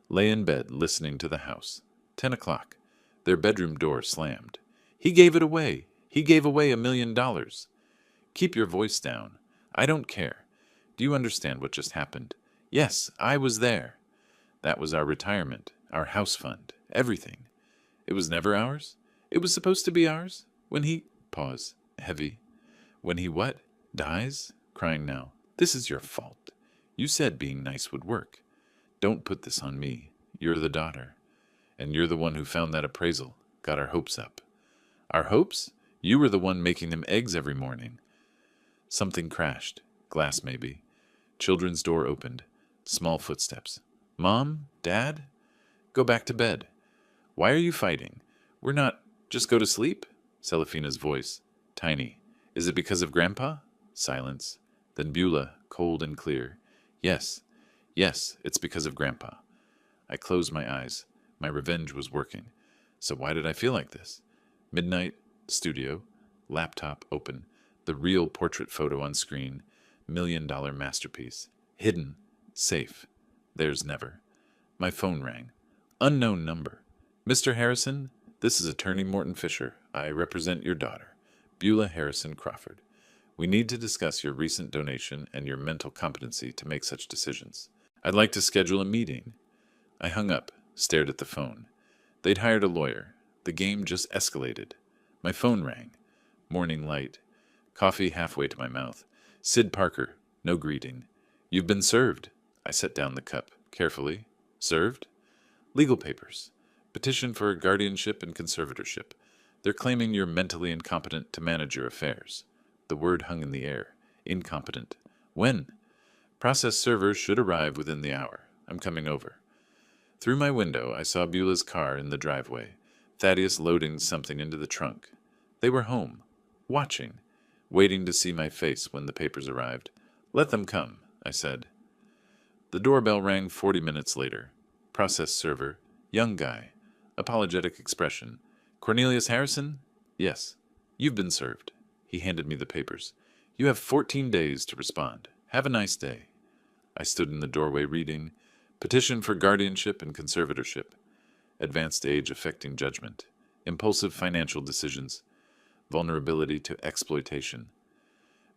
Speaker 1: Lay in bed, listening to the house. 10 o'clock. Their bedroom door slammed. He gave it away. He gave away $1 million. Keep your voice down. I don't care. Do you understand what just happened? Yes, I was there. That was our retirement, our house fund, everything. It was never ours? It was supposed to be ours? When he... Pause. Heavy. When he what? Dies? Crying now. This is your fault. You said being nice would work. Don't put this on me. You're the daughter. And you're the one who found that appraisal, got our hopes up. Our hopes? You were the one making them eggs every morning. Something crashed. Glass, maybe. Children's door opened. Small footsteps. Mom? Dad? Go back to bed. Why are you fighting? We're not... Just go to sleep? Celafina's voice. Tiny. Is it because of Grandpa? Silence. Then Beulah, cold and clear. Yes. Yes, it's because of Grandpa. I closed my eyes. My revenge was working. So why did I feel like this? Midnight, studio, laptop open, the real portrait photo on screen, $1 million masterpiece. Hidden. Safe. There's never. My phone rang. Unknown number. Mr. Harrison, this is Attorney Morton Fisher. I represent your daughter, Beulah Harrison Crawford. We need to discuss your recent donation and your mental competency to make such decisions. I'd like to schedule a meeting. I hung up, stared at the phone. They'd hired a lawyer. The game just escalated. My phone rang. Morning light. Coffee halfway to my mouth. Sid Parker. No greeting. You've been served. I set down the cup, carefully. Served? Legal papers. Petition for guardianship and conservatorship. They're claiming you're mentally incompetent to manage your affairs. The word hung in the air. Incompetent. When? Process server should arrive within the hour. I'm coming over. Through my window, I saw Beulah's car in the driveway. Thaddeus loading something into the trunk. They were home. Watching. Waiting to see my face when the papers arrived. Let them come, I said. The doorbell rang 40 minutes later. Process server. Young guy. Apologetic expression. Cornelius Harrison? Yes. You've been served. He handed me the papers. You have 14 days to respond. Have a nice day. I stood in the doorway reading. Petition for guardianship and conservatorship. Advanced age affecting judgment. Impulsive financial decisions. Vulnerability to exploitation.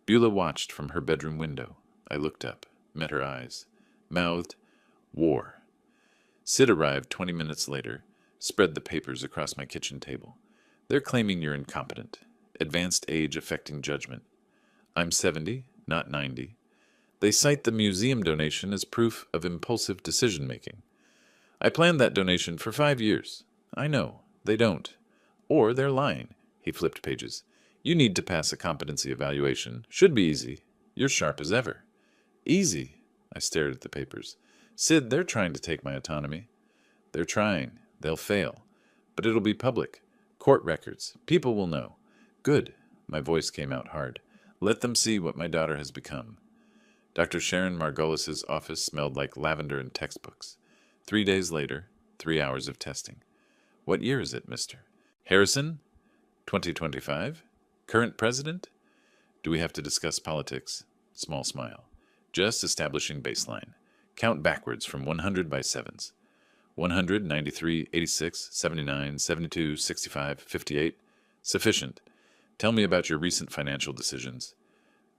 Speaker 1: Beulah watched from her bedroom window. I looked up, met her eyes, mouthed, war. Sid arrived 20 minutes later, spread the papers across my kitchen table. They're claiming you're incompetent. Advanced age affecting judgment. I'm 70, not 90. They cite the museum donation as proof of impulsive decision-making. I planned that donation for 5 years. I know, they don't. Or they're lying. He flipped pages. You need to pass a competency evaluation. Should be easy. You're sharp as ever. Easy. I stared at the papers. Sid, they're trying to take my autonomy. They're trying. They'll fail. But it'll be public. Court records. People will know. Good. My voice came out hard. Let them see what my daughter has become. Dr. Sharon Margolis's office smelled like lavender and textbooks. 3 days later, 3 hours of testing. What year is it, mister? Harrison? 2025? Current president? Do we have to discuss politics? Small smile. Just establishing baseline. Count backwards from 100 by sevens. 100, 93, 86, 79, 72, 65, 58. Sufficient. Tell me about your recent financial decisions.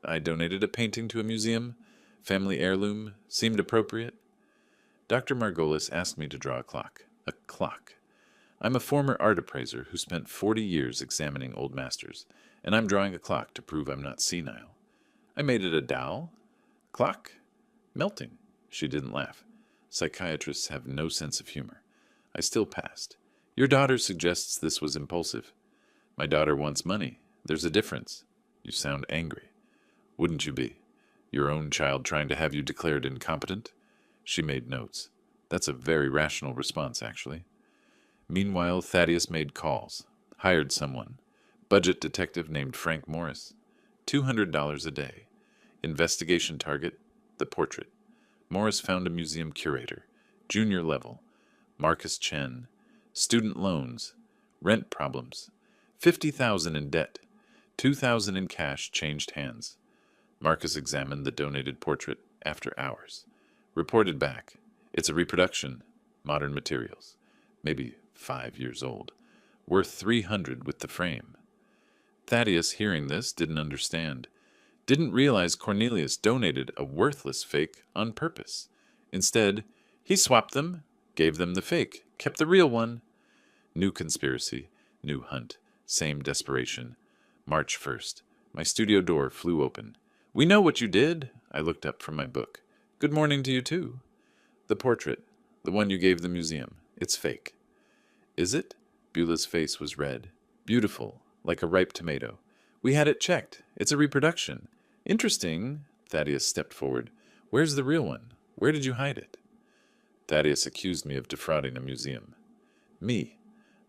Speaker 1: I donated a painting to a museum. Family heirloom. Seemed appropriate. Dr. Margolis asked me to draw a clock. A clock. I'm a former art appraiser who spent 40 years examining old masters, and I'm drawing a clock to prove I'm not senile. I made it a dowel. Clock. Melting. She didn't laugh. Psychiatrists have no sense of humor. I still passed. Your daughter suggests this was impulsive. My daughter wants money. There's a difference. You sound angry. Wouldn't you be? Your own child trying to have you declared incompetent? She made notes. That's a very rational response, actually. Meanwhile, Thaddeus made calls. Hired someone. Budget detective named Frank Morris. $200 a day. Investigation target, the portrait. Morris found a museum curator. Junior level. Marcus Chen. Student loans. Rent problems. $50,000 in debt. $2,000 in cash changed hands. Marcus examined the donated portrait after hours. Reported back. It's a reproduction. Modern materials. Maybe 5 years old. Worth $300 with the frame. Thaddeus, hearing this, didn't understand. Didn't realize Cornelius donated a worthless fake on purpose. Instead, he swapped them, gave them the fake, kept the real one. New conspiracy, new hunt, same desperation. March 1st. My studio door flew open. We know what you did. I looked up from my book. Good morning to you, too. The portrait, the one you gave the museum. It's fake. Is it? Beulah's face was red. Beautiful, like a ripe tomato. We had it checked. It's a reproduction. Interesting. Thaddeus stepped forward. Where's the real one? Where did you hide it? Thaddeus accused me of defrauding a museum. Me,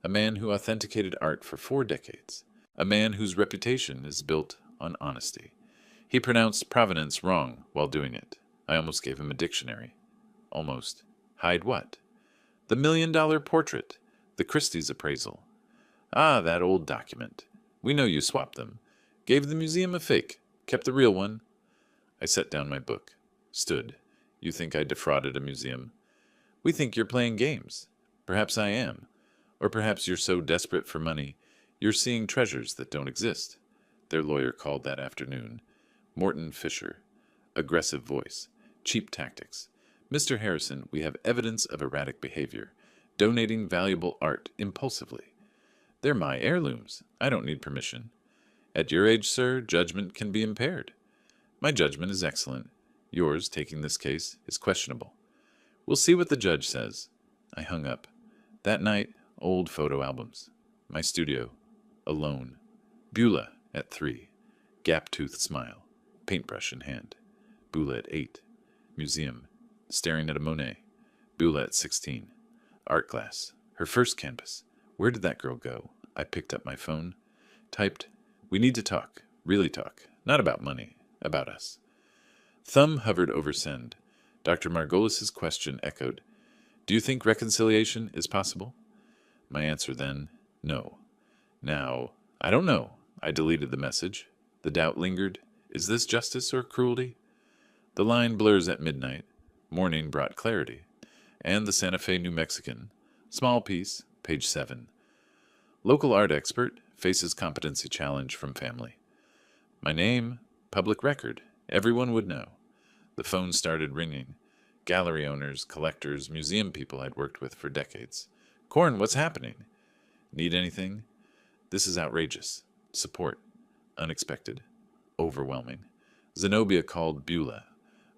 Speaker 1: a man who authenticated art for 4 decades. A man whose reputation is built on honesty. He pronounced provenance wrong while doing it. I almost gave him a dictionary. Almost. Hide what? The $1 million portrait. The Christie's appraisal. Ah, that old document. We know you swapped them. Gave the museum a fake. Kept the real one. I set down my book. Stood. You think I defrauded a museum? We think you're playing games. Perhaps I am. Or perhaps you're so desperate for money, you're seeing treasures that don't exist. Their lawyer called that afternoon. Morton Fisher. Aggressive voice. Cheap tactics. Mr. Harrison, we have evidence of erratic behavior. Donating valuable art impulsively. They're my heirlooms. I don't need permission. At your age, sir, judgment can be impaired. My judgment is excellent. Yours, taking this case, is questionable. We'll see what the judge says. I hung up. That night, old photo albums. My studio. Alone. Beulah at 3. Gap-toothed smile. Paintbrush in hand. Beulah at 8. Museum. Staring at a Monet. Beulah at 16. Art class. Her first canvas. Where did that girl go? I picked up my phone. Typed, we need to talk. Really talk. Not about money. About us. Thumb hovered over send. Dr. Margolis's question echoed. Do you think reconciliation is possible? My answer then, no. Now, I don't know. I deleted the message. The doubt lingered. Is this justice or cruelty? The line blurs at midnight. Morning brought clarity. And the Santa Fe New Mexican. Small piece, page 7. Local art expert faces competency challenge from family. My name, public record. Everyone would know. The phone started ringing. Gallery owners, collectors, museum people I'd worked with for decades. Corn, what's happening? Need anything? This is outrageous. Support. Unexpected. Overwhelming. Zenobia called Beulah.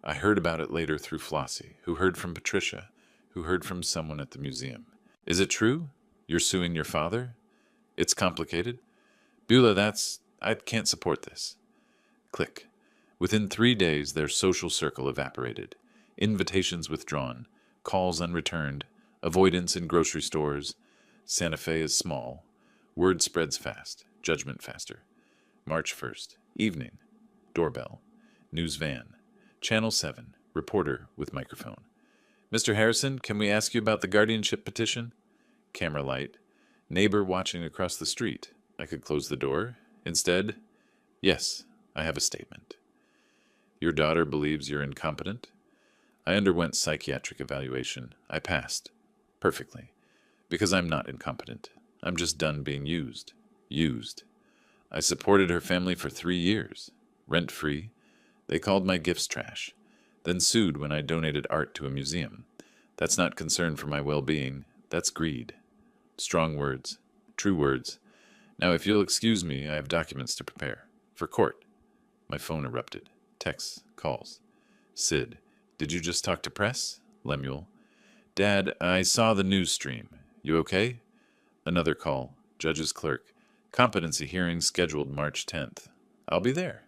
Speaker 1: I heard about it later through Flossie, who heard from Patricia, who heard from someone at the museum. Is it true? You're suing your father? It's complicated. Beulah, I can't support this. Click. Within 3 days, their social circle evaporated. Invitations withdrawn. Calls unreturned. Avoidance in grocery stores. Santa Fe is small. Word spreads fast. Judgment faster. March 1st. Evening. Doorbell. News van. Channel 7. Reporter with microphone. Mr. Harrison, can we ask you about the guardianship petition? Camera light. Neighbor watching across the street. I could close the door. Instead, yes, I have a statement. Your daughter believes you're incompetent? I underwent psychiatric evaluation. I passed. Perfectly. Because I'm not incompetent. I'm just done being used. Used. I supported her family for 3 years. Rent-free. They called my gifts trash. Then sued when I donated art to a museum. That's not concern for my well-being. That's greed. Strong words. True words. Now, if you'll excuse me, I have documents to prepare. For court. My phone erupted. Texts. Calls. Sid. Did you just talk to press? Lemuel. Dad, I saw the news stream. You okay? Another call. Judge's clerk. Competency hearing scheduled March 10th. I'll be there.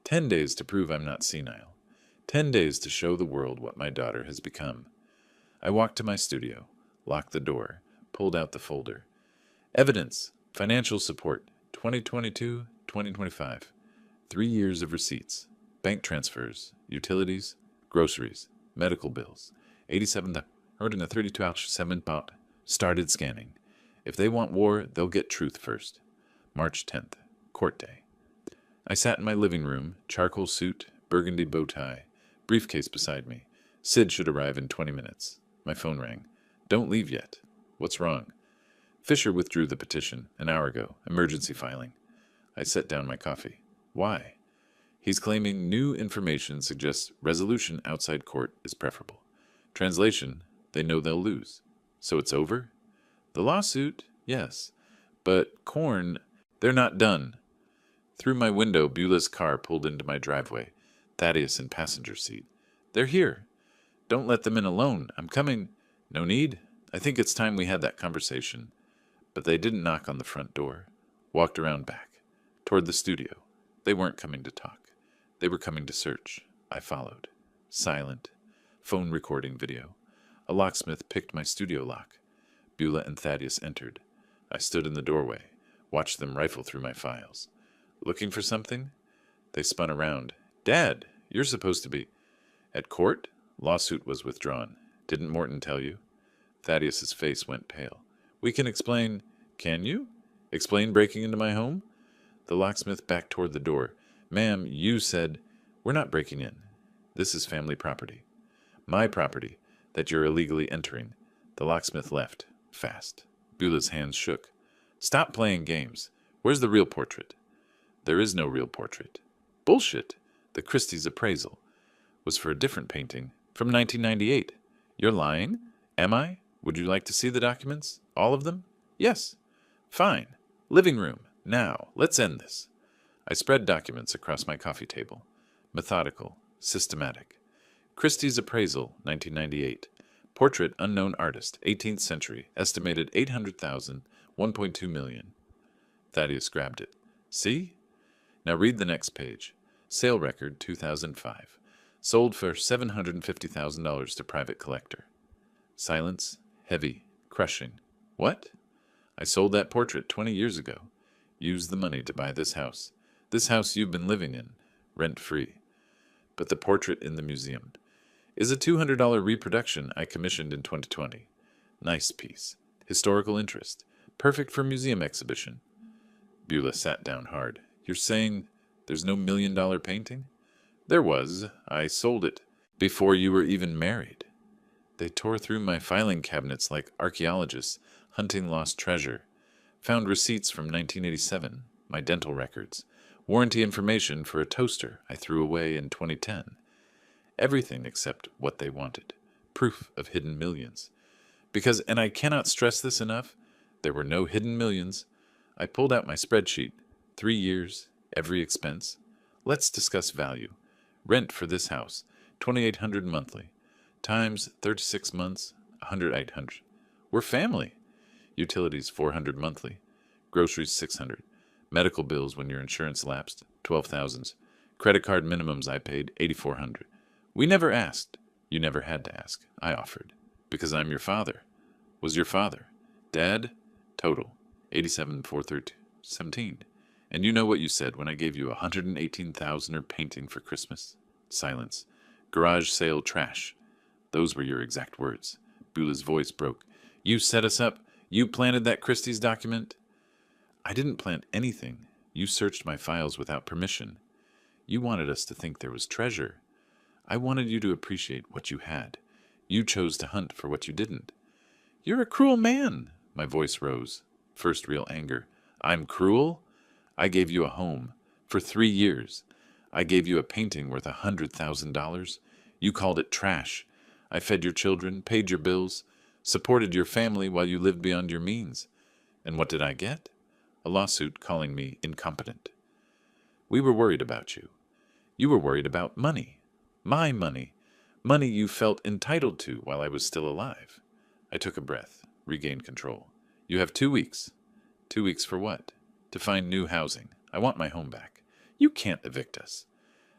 Speaker 1: 10 days to prove I'm not senile. 10 days to show the world what my daughter has become. I walked to my studio, locked the door, pulled out the folder. Evidence. Financial support. 2022-2025. 3 years of receipts. Bank transfers. Utilities. Groceries. Medical bills. 87,132 7 bought. Started scanning. If they want war, they'll get truth first. March 10th. Court day. I sat in my living room, charcoal suit, burgundy bow tie, briefcase beside me. Sid should arrive in 20 minutes. My phone rang. Don't leave yet. What's wrong? Fisher withdrew the petition an hour ago. Emergency filing. I set down my coffee. Why? He's claiming new information suggests resolution outside court is preferable. Translation, they know they'll lose. So it's over? The lawsuit? Yes. But Corn, they're not done. Through my window, Beulah's car pulled into my driveway. Thaddeus in passenger seat. They're here. Don't let them in alone. I'm coming. No need. I think it's time we had that conversation. But they didn't knock on the front door. Walked around back. Toward the studio. They weren't coming to talk. They were coming to search. I followed. Silent. Phone recording video. A locksmith picked my studio lock. Beulah and Thaddeus entered. I stood in the doorway. Watched them rifle through my files. Looking for something? They spun around. Dad, you're supposed to be... At court? Lawsuit was withdrawn. Didn't Morton tell you? Thaddeus's face went pale. We can explain... Can you? Explain breaking into my home? The locksmith backed toward the door. Ma'am, you said... We're not breaking in. This is family property. My property, that you're illegally entering. The locksmith left. Fast. Beulah's hands shook. Stop playing games. Where's the real portrait? There is no real portrait. Bullshit. The Christie's appraisal was for a different painting from 1998. You're lying? Am I? Would you like to see the documents? All of them? Yes. Fine. Living room. Now, let's end this. I spread documents across my coffee table. Methodical. Systematic. Christie's appraisal, 1998. Portrait unknown artist, 18th century. Estimated 800,000, 1.2 million. Thaddeus grabbed it. See? Now read the next page. Sale record, 2005. Sold for $750,000 to private collector. Silence. Heavy. Crushing. What? I sold that portrait 20 years ago. Used the money to buy this house. This house you've been living in. Rent-free. But the portrait in the museum. is a $200 reproduction I commissioned in 2020. Nice piece. Historical interest. Perfect for museum exhibition. Beulah sat down hard. You're saying there's no $1 million painting? There was. I sold it before you were even married. They tore through my filing cabinets like archaeologists hunting lost treasure. Found receipts from 1987, my dental records, warranty information for a toaster I threw away in 2010. Everything except what they wanted. Proof of hidden millions. Because, and I cannot stress this enough, there were no hidden millions. I pulled out my spreadsheet. 3 years, every expense. Let's discuss value. Rent for this house, $2,800 monthly. Times 36 months, $108. We're family. Utilities, $400 monthly. Groceries, $600. Medical bills when your insurance lapsed, $12,000. Credit card minimums I paid, $8,400. We never asked. You never had to ask. I offered. Because I'm your father. Was your father. Dad, total, $87,417. And you know what you said when I gave you $118,000 painting for Christmas? Silence. Garage sale trash. Those were your exact words. Beulah's voice broke. You set us up. You planted that Christie's document. I didn't plant anything. You searched my files without permission. You wanted us to think there was treasure. I wanted you to appreciate what you had. You chose to hunt for what you didn't. You're a cruel man. My voice rose. First real anger. I'm cruel? I gave you a home. For 3 years. I gave you a painting worth $100,000. You called it trash. I fed your children, paid your bills, supported your family while you lived beyond your means. And what did I get? A lawsuit calling me incompetent. We were worried about you. You were worried about money. My money. Money you felt entitled to while I was still alive. I took a breath, regained control. You have 2 weeks. 2 weeks for what? To find new housing. I want my home back. You can't evict us.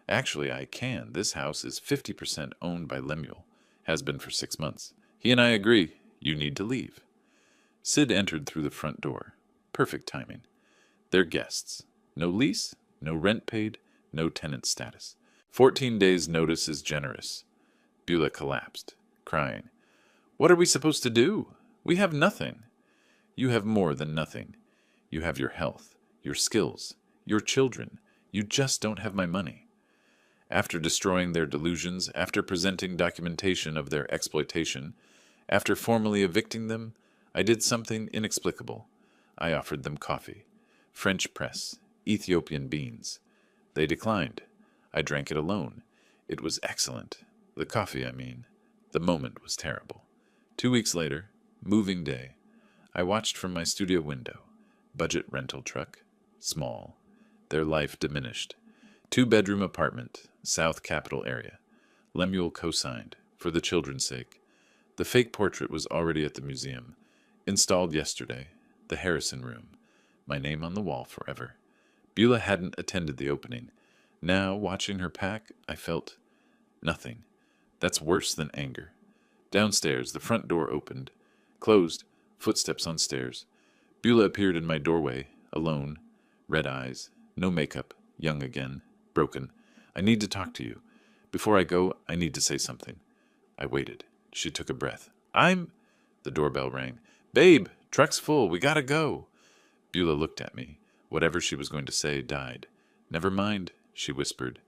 Speaker 1: Actually, I can. This house is 50% owned by Lemuel. Has been for 6 months. He and I agree. You need to leave. Sid entered through the front door. Perfect timing. They're guests. No lease, no rent paid, no tenant status. 14 days' notice is generous. Beulah collapsed, crying. What are we supposed to do? We have nothing. You have more than nothing. You have your health, your skills, your children. You just don't have my money. After destroying their delusions, after presenting documentation of their exploitation, after formally evicting them, I did something inexplicable. I offered them coffee, French press, Ethiopian beans. They declined. I drank it alone. It was excellent. The coffee, I mean. The moment was terrible. 2 weeks later, moving day, I watched from my studio window. Budget rental truck, small. Their life diminished. 2-bedroom apartment, South Capital area. Lemuel co-signed, for the children's sake. The fake portrait was already at the museum. Installed yesterday. The Harrison Room. My name on the wall forever. Beulah hadn't attended the opening. Now, watching her pack, I felt nothing. That's worse than anger. Downstairs, the front door opened. Closed. Footsteps on stairs. Beulah appeared in my doorway, alone. Red eyes. No makeup. Young again. Broken. I need to talk to you. Before I go, I need to say something. I waited. She took a breath. The doorbell rang. Babe, truck's full. We gotta go. Beulah looked at me. Whatever she was going to say died. Never mind, she whispered.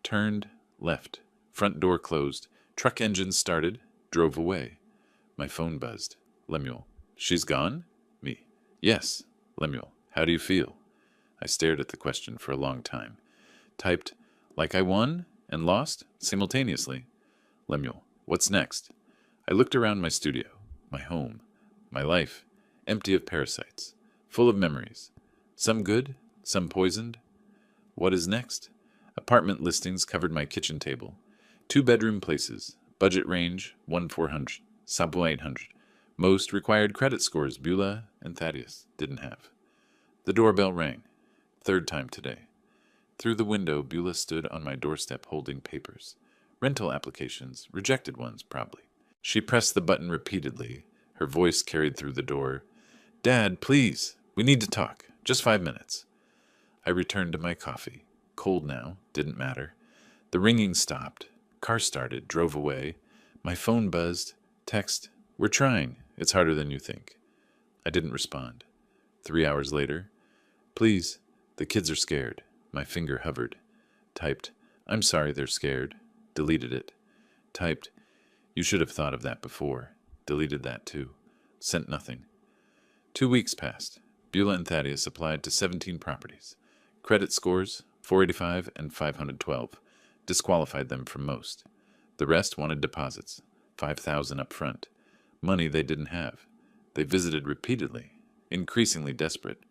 Speaker 1: Turned, left. Front door closed. Truck engine started. Drove away. My phone buzzed. Lemuel. She's gone? Me. Yes. Lemuel. How do you feel? I stared at the question for a long time. Typed, like I won and lost simultaneously. Lemuel. What's next? I looked around my studio, my home, my life, empty of parasites, full of memories. Some good, some poisoned. What is next? Apartment listings covered my kitchen table. 2-bedroom places. Budget range, 1,400. Sub 800. Most required credit scores Beulah and Thaddeus didn't have. The doorbell rang. 3rd time today. Through the window, Beulah stood on my doorstep holding papers. Rental applications, rejected ones, probably. She pressed the button repeatedly. Her voice carried through the door. Dad, please, we need to talk. Just 5 minutes. I returned to my coffee. Cold now, didn't matter. The ringing stopped. Car started, drove away. My phone buzzed. Text, "We're trying. It's harder than you think." I didn't respond. 3 hours later, "Please, the kids are scared." My finger hovered. Typed, "I'm sorry they're scared." Deleted it. Typed, "You should have thought of that before." Deleted that too. Sent nothing. 2 weeks passed. Beulah and Thaddeus applied to 17 properties. Credit scores, 485 and 512, disqualified them from most. The rest wanted deposits, $5,000 up front, money they didn't have. They visited repeatedly, increasingly desperate.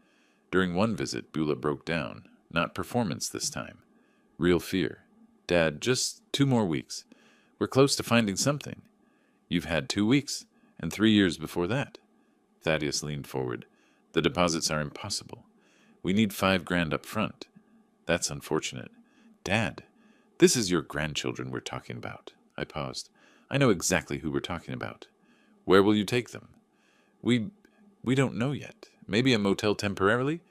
Speaker 1: During one visit, Beulah broke down. Not performance this time. Real fear. "Dad, just 2 more weeks. We're close to finding something." "You've had 2 weeks, and 3 years before that." Thaddeus leaned forward. "The deposits are impossible. We need $5,000 up front." "That's unfortunate." "Dad, this is your grandchildren we're talking about." I paused. "I know exactly who we're talking about." "Where will you take them?" We don't know yet. Maybe a motel temporarily?"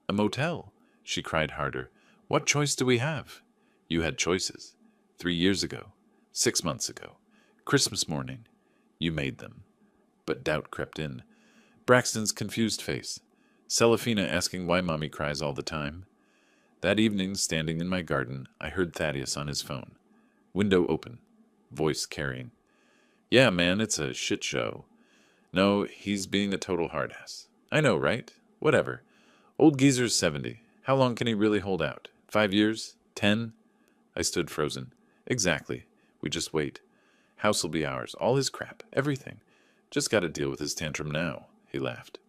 Speaker 1: "A motel?" She cried harder. "What choice do we have?" "You had choices. 3 years ago. 6 months ago. Christmas morning. You made them." But doubt crept in. Braxton's confused face. Celafina asking why Mommy cries all the time. That evening, standing in my garden, I heard Thaddeus on his phone. Window open. Voice carrying. "Yeah, man, it's a shit show." "No, he's being a total hard-ass." "I know, right? Whatever. Old geezer's 70. How long can he really hold out? 5 years? 10? I stood frozen. "Exactly. We just wait. House'll be ours. All his crap. Everything. Just gotta deal with his tantrum now." He laughed.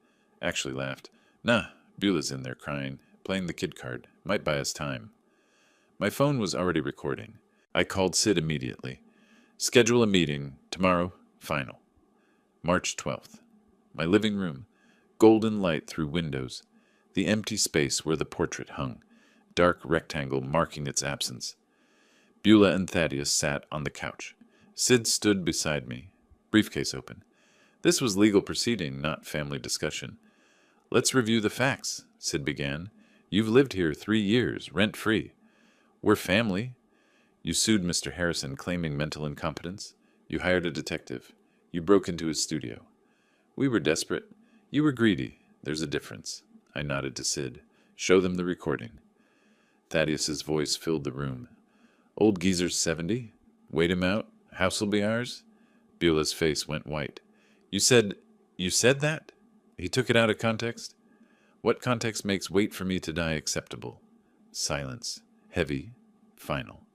Speaker 1: Actually laughed. "Nah, Beulah's in there crying, playing the kid card. Might buy us time." My phone was already recording. I called Sid immediately. "Schedule a meeting. Tomorrow. Final." March 12th. My living room. Golden light through windows. The empty space where the portrait hung. Dark rectangle marking its absence. Beulah and Thaddeus sat on the couch. Sid stood beside me. Briefcase open. This was legal proceeding, not family discussion. "Let's review the facts," Sid began. "You've lived here 3 years, rent-free. We're family. You sued Mr. Harrison claiming mental incompetence. You hired a detective. You broke into his studio. We were desperate. You were greedy. There's a difference." I nodded to Sid. "Show them the recording." Thaddeus's voice filled the room. "Old geezer's 70. Wait him out. House'll be ours." Beulah's face went white. You said that?" He took it out of context. "What context makes wait for me to die acceptable?" Silence. Heavy. Final.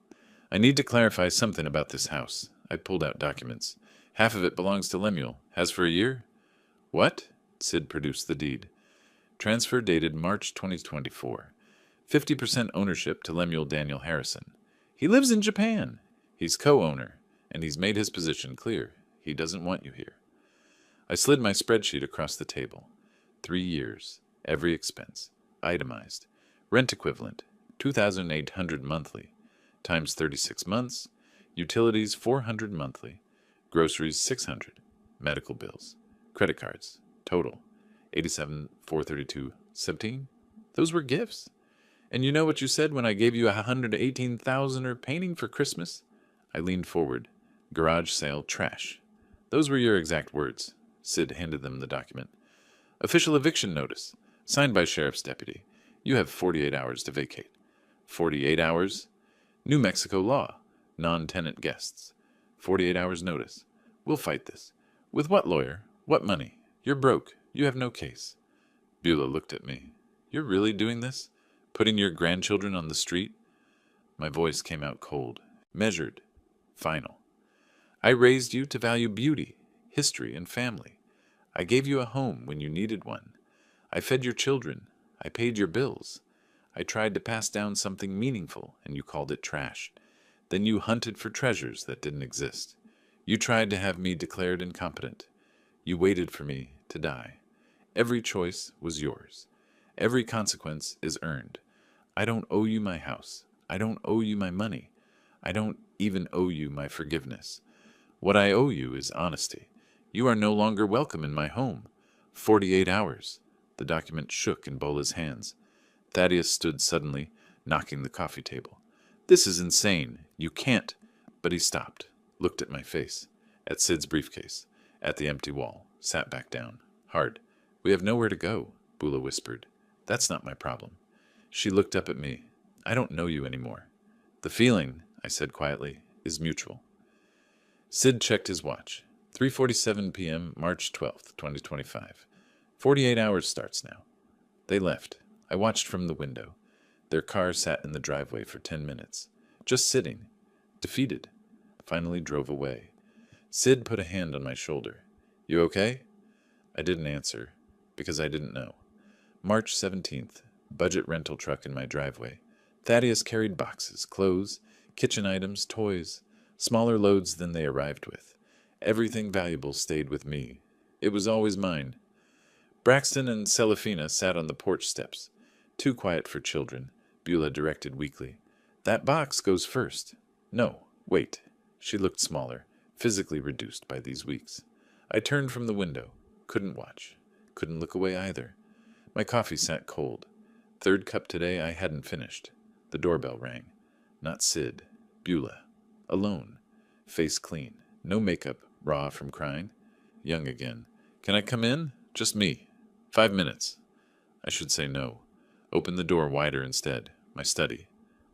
Speaker 1: "I need to clarify something about this house." I pulled out documents. "Half of it belongs to Lemuel. Has for a year." "What?" Sid produced the deed. Transfer dated March 2024. 50% ownership to Lemuel Daniel Harrison. He lives in Japan. He's co-owner, and he's made his position clear. He doesn't want you here. I slid my spreadsheet across the table. 3 years. Every expense. Itemized. Rent equivalent. $2,800 monthly. Times 36 months. Utilities 400 monthly. Groceries 600. Medical bills. Credit cards. Total. 87,432.17. Those were gifts. And you know what you said when I gave you $118,000 painting for Christmas? I leaned forward. Garage sale trash. Those were your exact words. Sid handed them the document. Official eviction notice. Signed by sheriff's deputy. You have 48 hours to vacate. 48 hours? New Mexico law. Non-tenant guests. 48 hours notice. We'll fight this. With what lawyer? What money? You're broke. You have no case. Beulah looked at me. You're really doing this? Putting your grandchildren on the street? My voice came out cold, measured, final. I raised you to value beauty, history, and family. I gave you a home when you needed one. I fed your children. I paid your bills. I tried to pass down something meaningful, and you called it trash. Then you hunted for treasures that didn't exist. You tried to have me declared incompetent. You waited for me to die. Every choice was yours. Every consequence is earned. I don't owe you my house. I don't owe you my money. I don't even owe you my forgiveness. What I owe you is honesty. You are no longer welcome in my home. 48 hours. The document shook in Bola's hands. Thaddeus stood suddenly, knocking the coffee table. This is insane. You can't. But he stopped, looked at my face, at Sid's briefcase, at the empty wall, sat back down. Hard. We have nowhere to go, Bula whispered. That's not my problem. She looked up at me. I don't know you anymore. The feeling, I said quietly, is mutual. Sid checked his watch. 3:47 p.m., March 12th, 2025. 48 hours starts now. They left. I watched from the window. Their car sat in the driveway for 10 minutes. Just sitting. Defeated. Finally drove away. Sid put a hand on my shoulder. You okay? I didn't answer, because I didn't know. March 17th. Budget rental truck in my driveway. Thaddeus carried boxes, clothes, kitchen items, toys, smaller loads than they arrived with. Everything valuable stayed with me. It was always mine. Braxton and Celafina sat on the porch steps. Too quiet for children, Beulah directed weakly. That box goes first. No, wait. She looked smaller, physically reduced by these weeks. I turned from the window. Couldn't watch. Couldn't look away either. My coffee sat cold. Third cup today I hadn't finished. The doorbell rang. Not Sid. Beulah. Alone. Face clean. No makeup, raw from crying. Young again. Can I come in? Just me. 5 minutes. I should say no. Open the door wider instead. My study.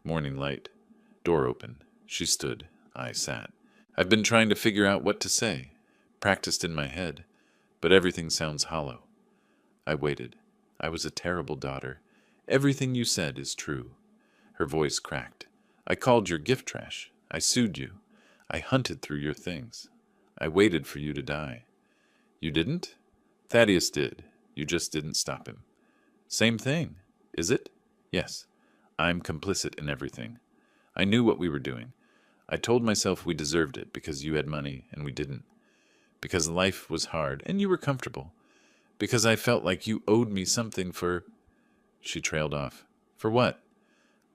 Speaker 1: Morning light. Door open. She stood. I sat. I've been trying to figure out what to say. Practiced in my head. But everything sounds hollow. I waited. I was a terrible daughter. Everything you said is true. Her voice cracked. I called your gift trash. I sued you. I hunted through your things. I waited for you to die. You didn't? Thaddeus did. You just didn't stop him. Same thing, is it? Yes. I'm complicit in everything. I knew what we were doing. I told myself we deserved it because you had money and we didn't. Because life was hard and you were comfortable. Because I felt like you owed me something for... She trailed off. For what?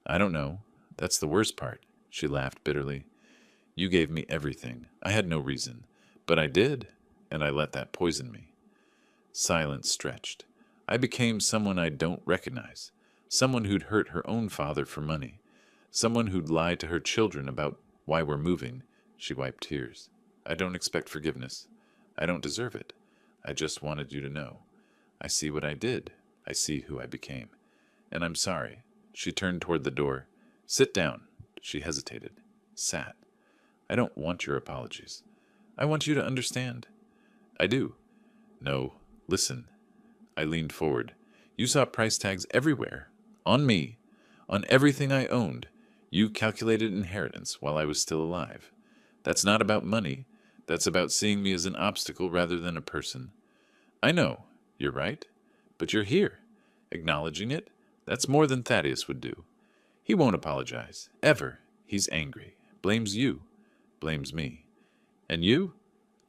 Speaker 1: I don't know. That's the worst part. She laughed bitterly. You gave me everything. I had no reason. But I did, and I let that poison me. Silence stretched. I became someone I don't recognize. Someone who'd hurt her own father for money. Someone who'd lie to her children about why we're moving. She wiped tears. I don't expect forgiveness. I don't deserve it. I just wanted you to know. I see what I did. I see who I became. And I'm sorry. She turned toward the door. Sit down. She hesitated. Sat. I don't want your apologies. I want you to understand. I do. No, listen. I leaned forward. You saw price tags everywhere. On me. On everything I owned. You calculated inheritance while I was still alive. That's not about money. That's about seeing me as an obstacle rather than a person. I know. You're right. But you're here. Acknowledging it. That's more than Thaddeus would do. He won't apologize. Ever. He's angry. Blames you. Blames me. And you?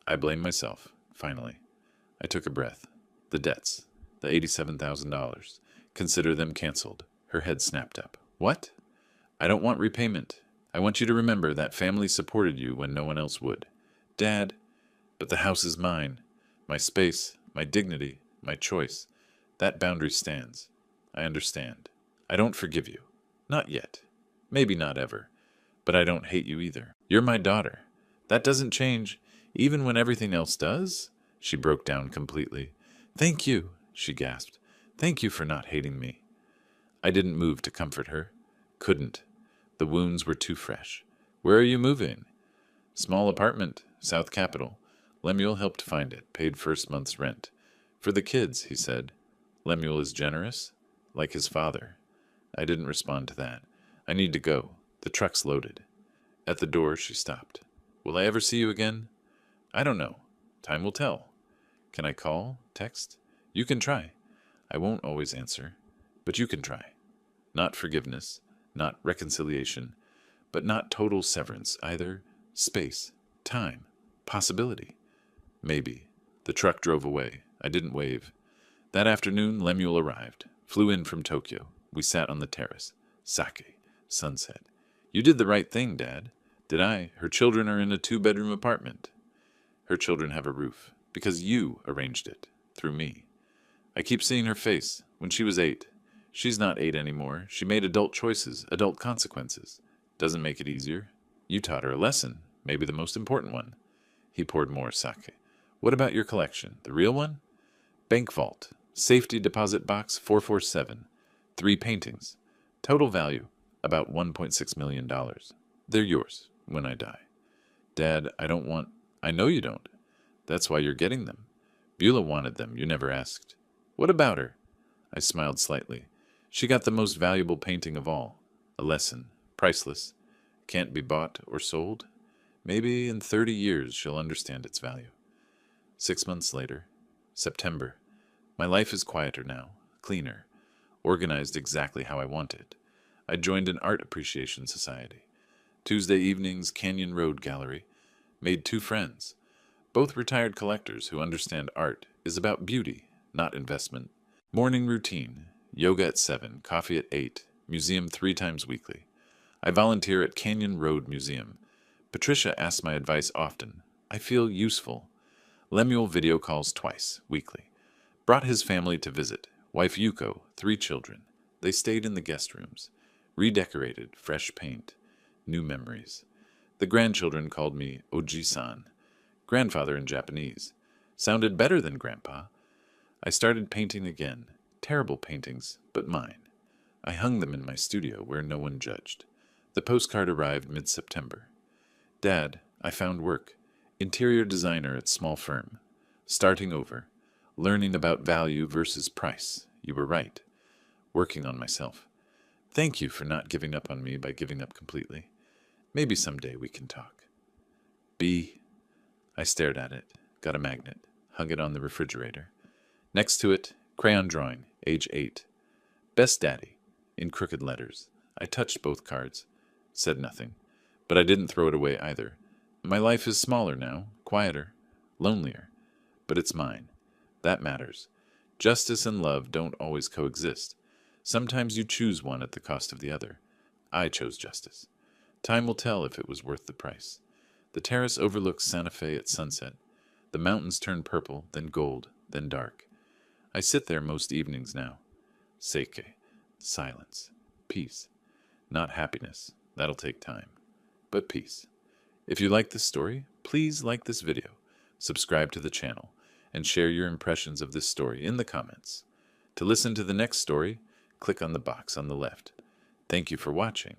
Speaker 1: I blame myself, finally. I took a breath. The debts. The $87,000. Consider them canceled. Her head snapped up. What? I don't want repayment. I want you to remember that family supported you when no one else would. Dad, but the house is mine. My space, my dignity, my choice. That boundary stands. I understand. I don't forgive you. Not yet. Maybe not ever. But I don't hate you either. You're my daughter. That doesn't change, even when everything else does. She broke down completely. Thank you, she gasped. Thank you for not hating me. I didn't move to comfort her. Couldn't. The wounds were too fresh. Where are you moving? Small apartment, South Capitol. Lemuel helped find it, paid first month's rent. For the kids, he said. Lemuel is generous, like his father. I didn't respond to that. I need to go. The truck's loaded. At the door, she stopped. Will I ever see you again? I don't know. Time will tell. Can I call? Text? You can try. I won't always answer, but you can try. Not forgiveness, not reconciliation, but not total severance either. Space, time, possibility. Maybe. The truck drove away. I didn't wave. That afternoon, Lemuel arrived. Flew in from Tokyo. We sat on the terrace. Sake. Sunset. You did the right thing, Dad. Did I? Her children are in a 2-bedroom apartment. Her children have a roof. Because you arranged it. Through me. I keep seeing her face. When she was 8. She's not 8 anymore. She made adult choices. Adult consequences. Doesn't make it easier. You taught her a lesson, maybe the most important one. He poured more sake. What about your collection? The real one? Bank vault. Safety deposit box 447. 3 paintings. Total value, about $1.6 million. They're yours when I die. Dad, I know you don't. That's why you're getting them. Beulah wanted them, you never asked. What about her? I smiled slightly. She got the most valuable painting of all. A lesson. Priceless. Can't be bought or sold. Maybe in 30 years she'll understand its value. 6 months later. September. My life is quieter now, cleaner, organized exactly how I wanted. I joined an art appreciation society. Tuesday evenings, Canyon Road Gallery. Made 2 friends. Both retired collectors who understand art is about beauty, not investment. Morning routine. Yoga at 7, coffee at 8, museum 3 times weekly. I volunteer at Canyon Road Museum. Patricia asks my advice often. I feel useful. Lemuel video calls twice, weekly. Brought his family to visit. Wife Yuko, 3 children. They stayed in the guest rooms. Redecorated, fresh paint. New memories. The grandchildren called me Oji-san. Grandfather in Japanese. Sounded better than Grandpa. I started painting again. Terrible paintings, but mine. I hung them in my studio where no one judged. The postcard arrived mid-September. Dad, I found work. Interior designer at small firm. Starting over. Learning about value versus price. You were right. Working on myself. Thank you for not giving up on me by giving up completely. Maybe someday we can talk. B. I stared at it, got a magnet, hung it on the refrigerator. Next to it, crayon drawing, age 8. Best Daddy, in crooked letters. I touched both cards, said nothing, but I didn't throw it away either. My life is smaller now, quieter, lonelier, but it's mine. That matters. Justice and love don't always coexist. Sometimes you choose one at the cost of the other. I chose justice. Time will tell if it was worth the price. The terrace overlooks Santa Fe at sunset. The mountains turn purple, then gold, then dark. I sit there most evenings now. Seke, silence, peace. Not happiness, that'll take time, but peace. If you like this story, please like this video, subscribe to the channel, and share your impressions of this story in the comments. To listen to the next story, click on the box on the left. Thank you for watching.